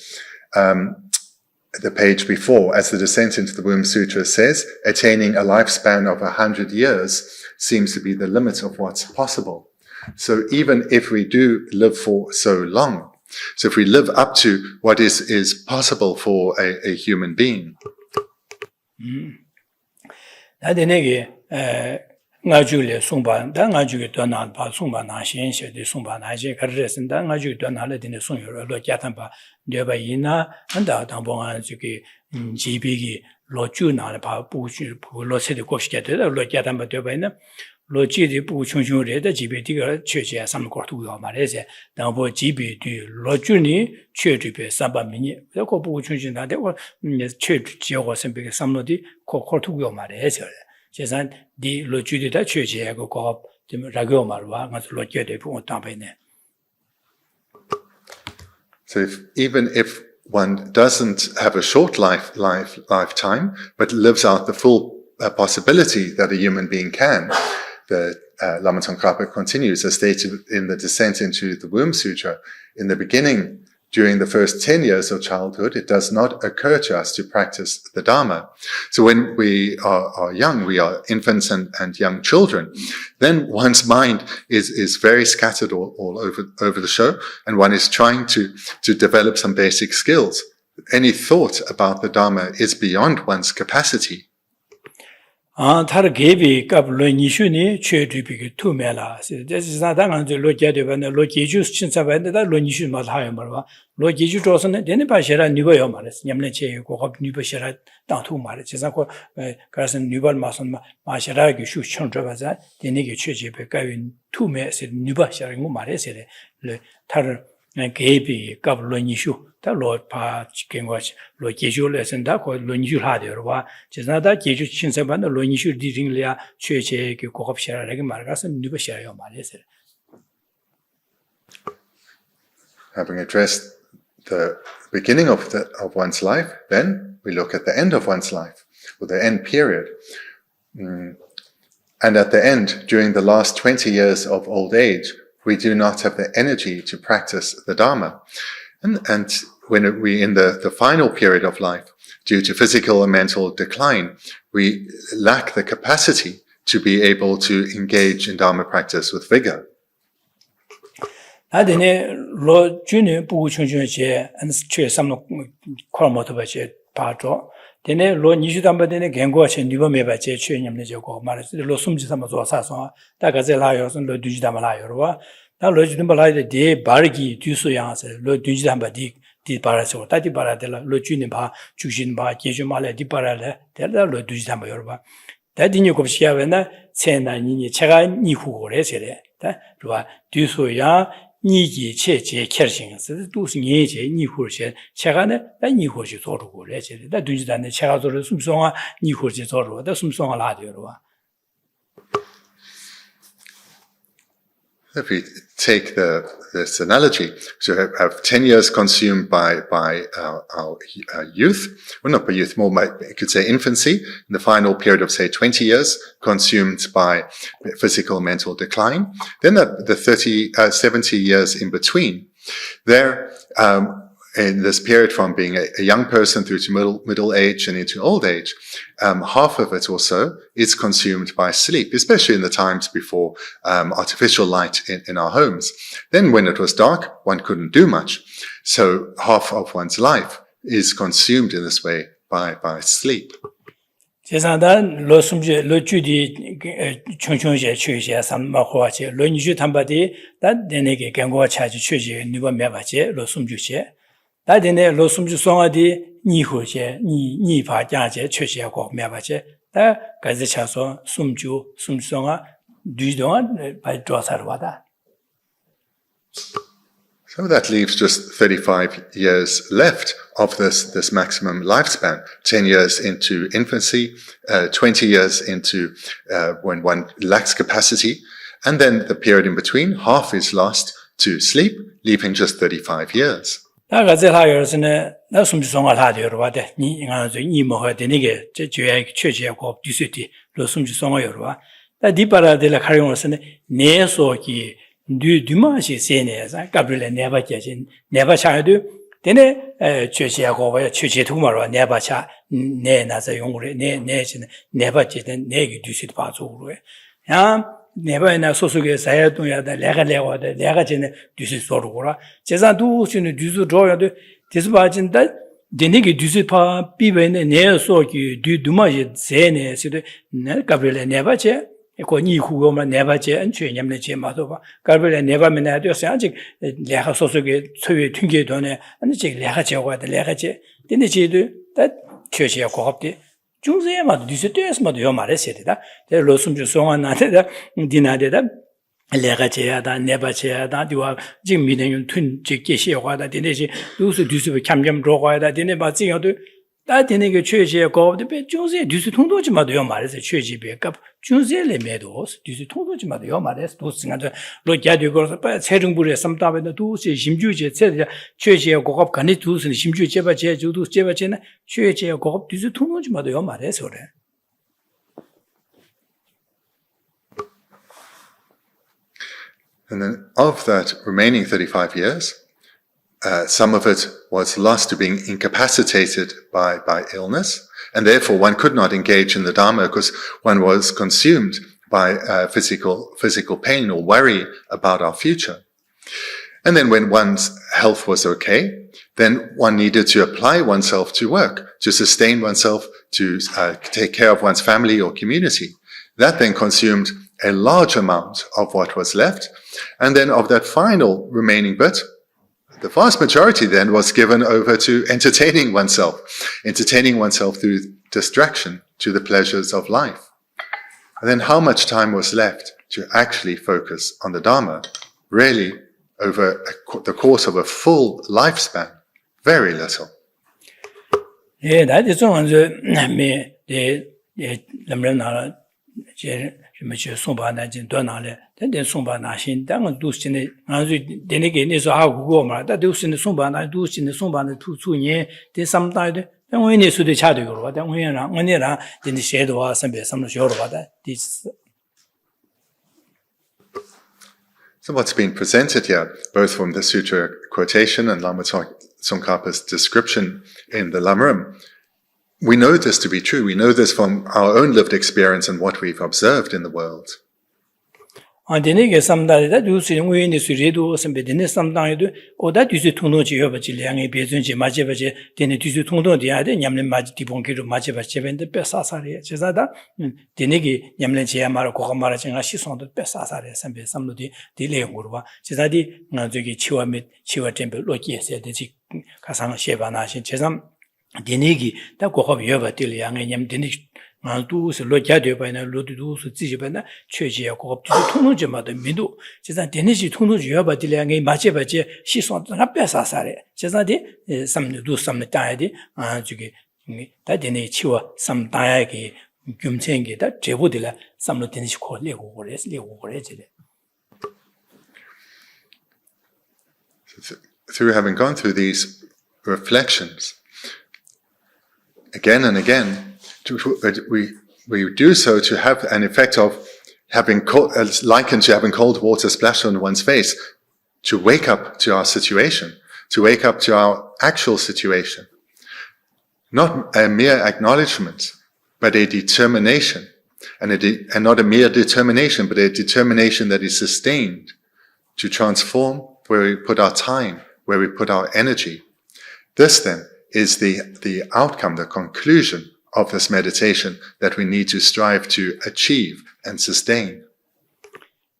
the page before, as the Descent into the Womb Sutra says, attaining a lifespan of 100 years seems to be the limit of what's possible. So even if we do live for so long, so if we live up to what is possible for a human being. nga ju le sung ba da nga ju de na ba sung ba na xian xie de sung ba na je ka re sen da nga ju de na le de sung yo lo jia tan ba de ba yin na an da dang bo an ju ge ji bi gi lo ju na le ba bu ju bu lo se de guo xie de lo jia tan ba de ba yin lo ji de bu chung chung re de ji bi de ge che jie sam guo tu yo ma le se dang bo ji bi de lo ju ni che de be sa ba mi ni de ko bu chung chung da de wo che ji wo sen be sam lo di ko tu yo ma le se 제산 디 로주디다 최제하고 고 라고 말와 가서 로제데 부터 담배네. So even if one doesn't have a short lifetime, but lives out the full possibility that a human being can, the Lama Tsongkhapa continues, as stated in the Descent into the Womb Sutra, in the beginning, during the first 10 years of childhood, it does not occur to us to practice the Dharma. So when we are young, we are infants and young children, then one's mind is very scattered all over the show, and one is trying to develop some basic skills. Any thought about the Dharma is beyond one's capacity. 타르 개비 갑로 니슈니 최드비게 투메라 제지사 당한저 로제데반데 로제주 신사반데다 로니슈 말하여 말와 로제주 조선에 되는 바시라 니고요 말했어 냠네 제고 겁 니버시라 당투 말해 제사고 가서 니벌 마선 마시라기 슈청저바자 되니게 최제베 가윈 투메세 니버시라 고 말했어래 타르 개비 갑로 니슈 다 로파 지경과지 로제주레선다 고 로니슈 하데로와 제나다 제주 신세반의 로니슈 디링리아 최제의 고급시라라게 말가서 니버시아요 말해서. Having addressed the beginning of one's life, then we look at the end of one's life, or the end period. And at the end, during the last 20 years of old age, we do not have the energy to practice the Dharma. And when we in the final period of life, due to physical and mental decline, we lack the capacity to be able to engage in Dharma practice with vigor. 아데네 로준이 부충충제 안스체 삼노 콜모토바제 바조 데네 로 니슈담바데네 겐고아체 니버메바제 최냠네 저고 말스 로 숨지 삼아 조사서 다가제 라요선 로 두지담라요와 다 로주담발라데 데 바르기 뒤소양세 로 두지담바디 디 바라서 다디 바라델라 로주니 바 주신 바 제주말레 디 바라레 델라 로 두지담바요바 다디니 곱시야베나 세나니니 제가 니후고레세레 다 로바 뒤소야 니기 체제 결정스 도시 예제 니후르제 제가네 나 니후르제 조르고 레제 나 두지단네 제가 조르 숨송아 니후르제 조르고 나 숨송아 라디오로와. If we take this analogy, so have 10 years consumed by our youth, well, not by youth, more by, you could say infancy, in the final period of, say, 20 years consumed by physical and mental decline. Then the 70 years in between, there, in this period from being a young person through to middle age and into old age, half of it or so is consumed by sleep, especially in the times before artificial light in our homes. Then when it was dark, one couldn't do much. So half of one's life is consumed in this way by sleep. 제사단 로숨제 로주디 총총제 취제 삼마호아제 로니주 담바디 다 내내게 경고와 차지 취제 니바메바제 로숨주제 다데네 로숨주 송아디 니호제 니파자제 취제고 메바제 다 가지 차서 숨주 숨송아 뒤동안 바이도사르와다. So that leaves just 35 years left of this maximum lifespan. 10 years into infancy, 20 years into when one lacks capacity, and then the period in between, half is lost to sleep, leaving just 35 years. 두마시 세네자 가브리엘 네바케진 네바차도 데네 최시하고 최시 두마로 네바차 네나자 용으로 네네진 네바제된 네기 두시도 봐주고 야 네바나 소속에 사야동야다 레가레와다 레가제네 두시 소르고라 제자도 신의 두수 줘야도 디스바진다 데네기 두시파 비베네 네소기 두마시 세네시도 네 가브리엘 네바체 eko ni hugo ma neba je an chue nyam le je ma do ba garbele neba me na de sa ji le ha so so ge chue twin ge do ne an ji le ha je wa de le ha je de ne ji de da chue je ko hop de jung ze ma de se de ma de yo ma le se de da de lo sum ju so na de da di na de da le ha je ya da neba je ya da di wa ji mi de yun twin ji ge xie wa da de ne ji du su be kam ro wa da de ne ba ji yo de 다 되는 게 최제 거업도 배 중세 뉴스 통도지마도 요 말해서 최지 배값 중세를 매도 뉴스 통도지마도 요 말해서 도스가도 로자도 거서 빠 세정부에 삼다베도 도시 심주제 최제 최제 거업 간이 도스는 심주 제바 제주도 제바제는 최제 거업 뉴스 통도지마도 요 말해서 그래. And then of that remaining 35 years, some of it was lost to being incapacitated by illness, and therefore one could not engage in the Dharma because one was consumed by physical pain or worry about our future. And then when one's health was okay, then one needed to apply oneself to work, to sustain oneself, to take care of one's family or community. That then consumed a large amount of what was left, and then of that final remaining bit, the vast majority then was given over to entertaining oneself through distraction to the pleasures of life. And then how much time was left to actually focus on the Dharma? Really, over the course of a full lifespan, very little. Yeah, that is one me Lamrim na je somba na jin do na le den somba na xin dang du xin ne an zu de ne ge ne so ha gu go ma da du xin ne somba na du xin ne somba na tu chu ye de sam da de dan wen ne su de cha de go dan wen ra wen ne ra de ne xie de wa san be sam lo xio de wa da this. So what's been presented here, both from the sutra quotation and Lama Tsongkhapa's description in the Lamrim, we know this to be true. We know this from our own lived experience and what we've observed in the world. And then again, some that you see when you see do some business sometimes do or that you see to know you have a Chilean business, Majevaje, then it is to know the other Yamlin Maji Bonki Majevache, the best Asari, Chesada, Denegi, Yamlin Chiamara, Kokamara, she saw the best Asari, some of the delay Urva, Chesadi, Nazuki, Chiwa Temple, Loki said the Kasang Shevana, Chesam. Denigi, that go up Yova till young and yam Denig. Do so look at your banner, load to do so Tijabana, church, go up to Tunujama, the middle. Just that Deniji Tunuja, Dilang, Machebaje, she saw the Rapesa Sare. Just that some do some diety, and to get that Denichua, some diagi, Gumtengi, that Jebudilla, some Denish called Lego or through having gone through these reflections again and again, we do so to have an effect of having likened to having cold water splashed on one's face, to wake up to our situation, to wake up to our actual situation. Not a mere acknowledgement, but a determination, and not a mere determination, but a determination that is sustained to transform where we put our time, where we put our energy. This then is the outcome, the conclusion of this meditation that we need to strive to achieve and sustain.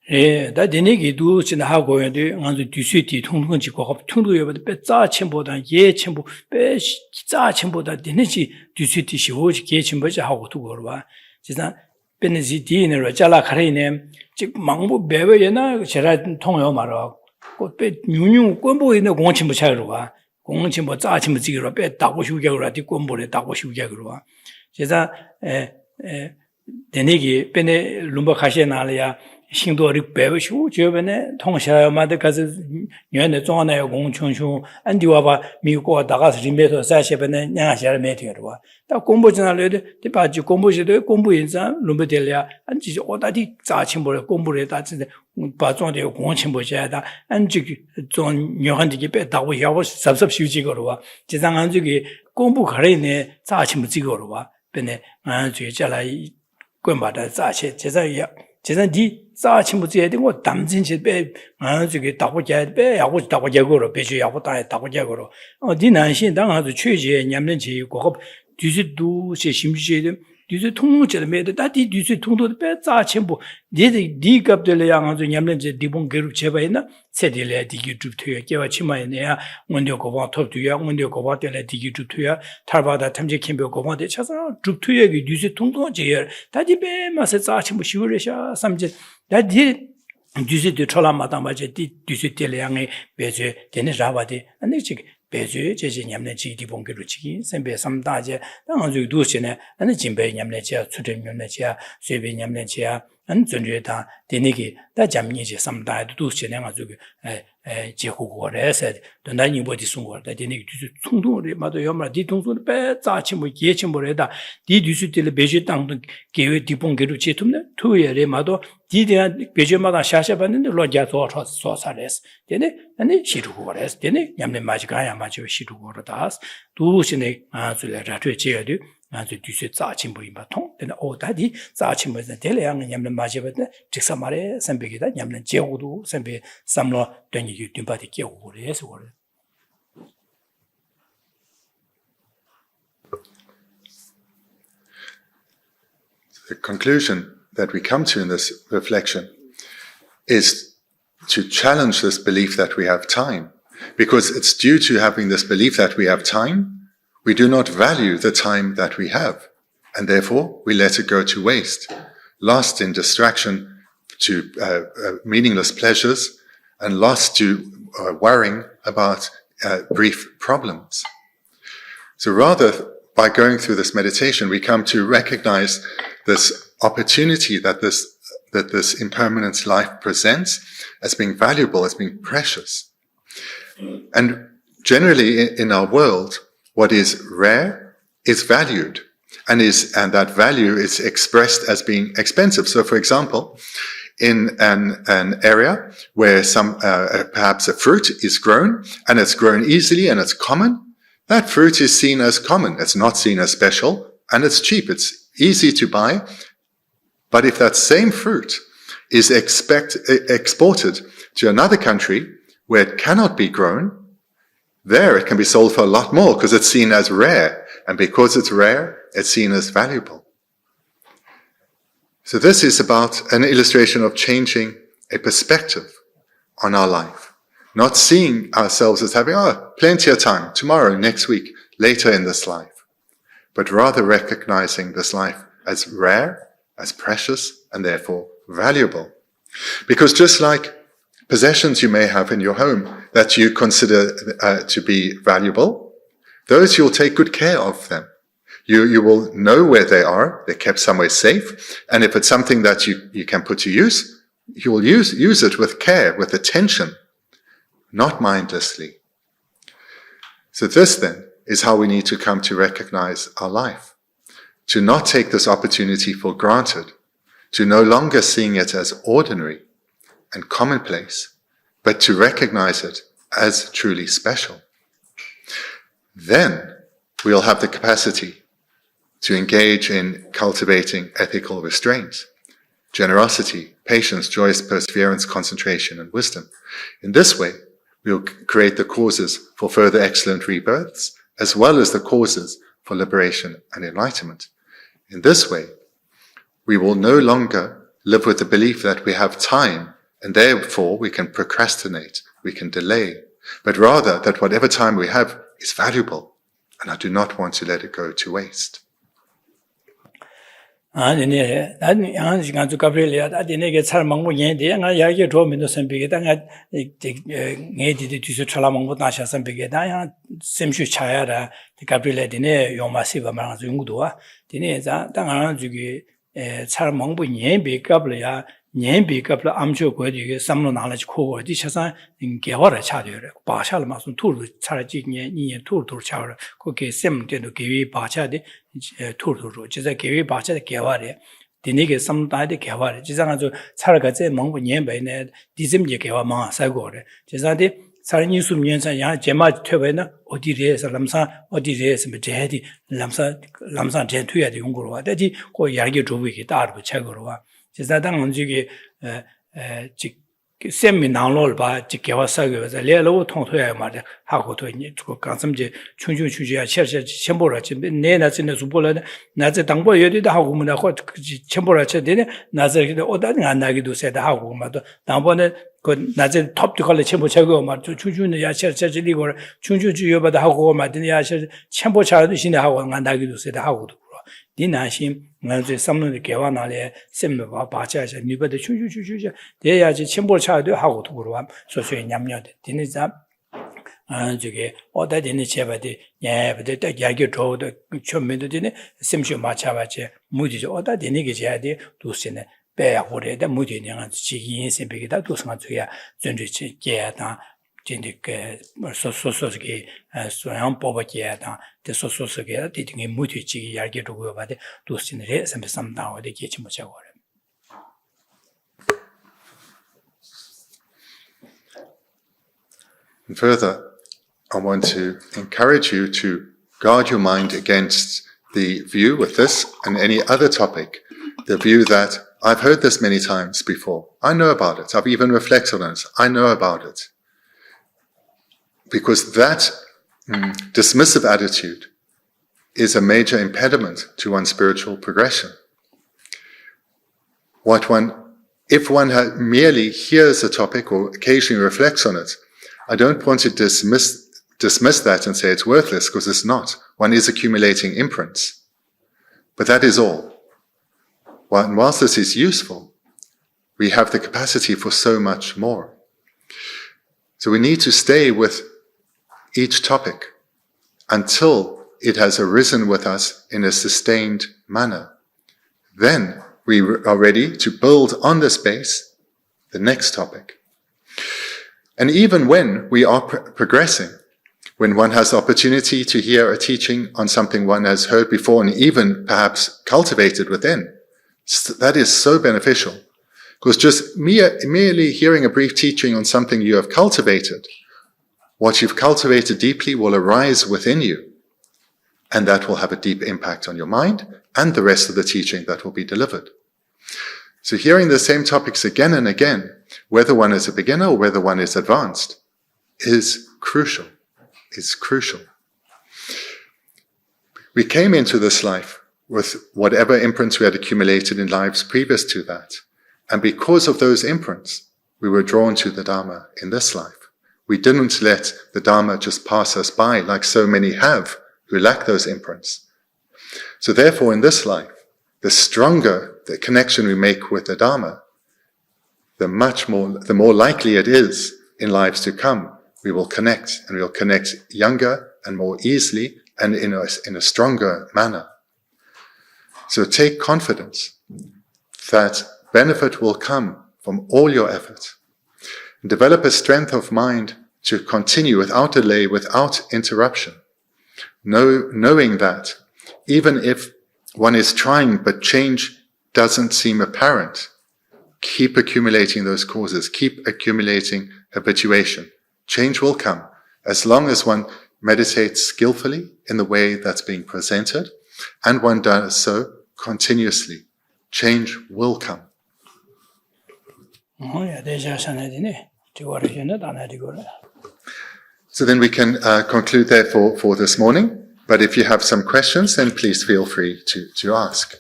that Denigi do in the Hago and the Duciti, Tungunji, Tundu, Betza Chimbo, and Ye Chimbo, Becha Chimbo, that Denigi, Duciti, she was Gachimbo, how to go. She's not Benizidin, Rajala Karine, Mango Bevena, Cherat Tongo Maro, got bet New Gombo in the Gonchimbo Charua, Gonchimbo, Zachim Zero, Bet, Dawashu Gagura, the Gombo, Dawashu Gagura. She's a Denigi, Bene Lumba Kashenalia. Xingduo Ribewe Shu, Jevene, Tongsha, Madacas, Yuan Zona, Gong Chungshu, and Duaba, Migo, Dagas, Rimeto, Sashaben, Nasha Meteor. The Combojan, the Paji Comboja, Comboinza, Lumbedelia, and Gis Odati, Zachimbo, Combore, that's the Bazon de Gonchimboja, and Jig, Zon Yohandipe, Dawa, Subsubsigorua, Jizanganzugi, Combo Karine, Zachimzigorua, Bene, and Jala, Gumbada, Zache, Jezaya. 제단디 자침부지에 되고 담진지 배 저기 다고자 배 야고 다고자고로 배주 야고 다고자고로 디난신 당하도 최제 냠는지 고급 뒤지도 제 심지에 뒤지 통로제를 매도 다디 뒤지 통도 배 자침부 니 갑들 양아도 냠는지 디봉 그룹 제바이나 세딜에 디기 주트에 개와 치마에야 원료 고바 톱두야 원료 고바텔에 디기 주트야 탈바다 탐지 캠베 고바데 차서 주트에 뒤지 통도 제열 다디 배 마세 자침부 시월에샤 삼제 다디 뒤지 초라마다 맞제 뒤지 텔양에 배제 되는 라바데 아니 지금 배제 제제 냠는지 디봉 그룹 치기 선배 삼다제 당아주 두시네 아니 진배 냠는지 추전 냠는지 쇠배 냠는지 안 존재다 되니기 다 잠니지 삼다도 두시네 가지고 제후고래서 돈다니 버디 송고다 되니기 뒤수 충동을 마도 요마 디동소를 빼 자치 뭐 예침보래다 디 뒤수들 배제 땅도 계획 디봉계로 제tum네 투여레 마도 디디한 배제마다 샤샤봤는데 로자도 소사레스 되네 아니 시루고래서 되네 냠네 마지가야 마지고 시루고라다스 두시네 아줄레 라트에 제어도 아주 뒤수 자침보이마 통 되네 오다디 자침보는 될량 냠네 마지버데 직사말에 선배기다 냠네 제고도 선배 삼로 되니 유튜브에 끼고래서 그래. The conclusion that we come to in this reflection is to challenge this belief that we have time, because it's due to having this belief that we have time, we do not value the time that we have, and therefore we let it go to waste, lost in distraction to meaningless pleasures, and lost to worrying about brief problems. So rather, by going through this meditation, we come to recognize this opportunity that this impermanent life presents as being valuable, as being precious. And generally in our world, what is rare is valued, and that value is expressed as being expensive. So for example, in an area where perhaps a fruit is grown, and it's grown easily and it's common, that fruit is seen as common. It's not seen as special, and it's cheap. It's easy to buy. But if that same fruit is exported to another country where it cannot be grown, there it can be sold for a lot more because it's seen as rare. And because it's rare, it's seen as valuable. So this is about an illustration of changing a perspective on our life. Not seeing ourselves as having, plenty of time, tomorrow, next week, later in this life, but rather recognizing this life as rare, as precious, and therefore valuable. Because just like possessions you may have in your home that you consider to be valuable, those you'll take good care of them. You will know where they are, they're kept somewhere safe, and if it's something that you can put to use, you will use it with care, with attention, not mindlessly. So this then is how we need to come to recognize our life, to not take this opportunity for granted, to no longer seeing it as ordinary and commonplace, but to recognize it as truly special. Then we'll have the capacity to engage in cultivating ethical restraint, generosity, patience, joyous perseverance, concentration, and wisdom. In this way, we'll create the causes for further excellent rebirths, as well as the causes for liberation and enlightenment. In this way, we will no longer live with the belief that we have time, and therefore we can procrastinate, we can delay, but rather that whatever time we have is valuable, and I do not want to let it go to waste. 아니네. 나는 시간 좀 가버려야. 나디네게 잘 먹고 얘데 나 야게 도면도 선비게 당가 네디디 뒤서 잘먹고 다시 선비게 다야 셈슈 차야라 가버려디네 요마시바 말한 중도와 디네 자 당한 주기 잘 먹고 얘비 가버려야 년비 갑을 암초 거디게 삼로 나라지 코고 디차산 개월에 차려요. 바샤를 마순 투르 차라지 년 투르 차려. 거기 셈데도 개위 바차데 투르로 제가 개위 바차데 개월에 디니게 삼다데 개월에 지상아주 차라가제 먹고 년배네 디즘제 개월만 사고래. 제가데 사람이 수면서 야 제마 퇴배나 어디에서 람사 어디에서 제디 람사 제투야데 용거로 와대지 고 야기 조비게 따르고 책으로 와 제사당 언지게 지 셈미 나올을 봐 지게와서가 레로 통토야 말이야 하고도 이제 그 가슴제 춘춘추지야 셔셔 첨보라 내나진의 수보라 나제 당보 여디도 하고 뭐나 거 첨보라 쳐되네 나제 오다는 안 나기도 세다 하고 뭐도 당보는 그 나제 톱도 걸레 첨보 쳐고 말 춘춘의 야셔셔리고 춘춘주여바다 하고 말더니 야셔 첨보 차도 신에 하고 안 나기도 세다 하고도 디나심 먼저 삼는 개와나래 셈바 바자자 니버도 추추추추 대야지 첨보 차도 하고도 그러와 소소히 냠녀데 디니자 저게 어디에 제바디 예버데 딱 야기 줘도 처음에도 되네 셈쇼 마차바체 무지죠 어디에 되게 제야디 두시네 배고래다 무지냐가 지기인 셈비기다 두스만 줘야 전주치 개다 진득게 소소소게 소양 뽑아게다 대소소소게 디딩이 무티지 알게 두고 봐데 두신레 삼삼다오데 계치 못하고 And further, I want to encourage you to guard your mind against the view with this and any other topic, the view that I've heard this many times before, I know about it, I've even reflected on it, I know about it. Because that dismissive attitude is a major impediment to one's spiritual progression. If one merely hears a topic or occasionally reflects on it, I don't want to dismiss that and say it's worthless, because it's not. One is accumulating imprints. But that is all. Whilst this is useful, we have the capacity for so much more. So we need to stay with each topic until it has arisen with us in a sustained manner. Then we are ready to build on this base the next topic. And even when we are progressing, when one has the opportunity to hear a teaching on something one has heard before and even perhaps cultivated within, that is so beneficial. Because just merely hearing a brief teaching on something you have cultivated, what you've cultivated deeply will arise within you, and that will have a deep impact on your mind and the rest of the teaching that will be delivered. So hearing the same topics again and again, whether one is a beginner or whether one is advanced, is crucial. It's crucial. We came into this life with whatever imprints we had accumulated in lives previous to that, and because of those imprints, we were drawn to the Dharma in this life. We didn't let the Dharma just pass us by like so many have, who lack those imprints. So therefore, in this life, the stronger the connection we make with the Dharma, the more likely it is in lives to come we will connect, and we'll connect younger and more easily and in a stronger manner. So take confidence that benefit will come from all your effort. And develop a strength of mind to continue without delay, without interruption. Knowing that even if one is trying but change doesn't seem apparent, keep accumulating those causes, keep accumulating habituation. Change will come as long as one meditates skillfully in the way that's being presented, and one does so continuously. Change will come. So then we can conclude there for this morning. But if you have some questions, then please feel free to ask.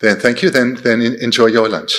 Then thank you. Then enjoy your lunch.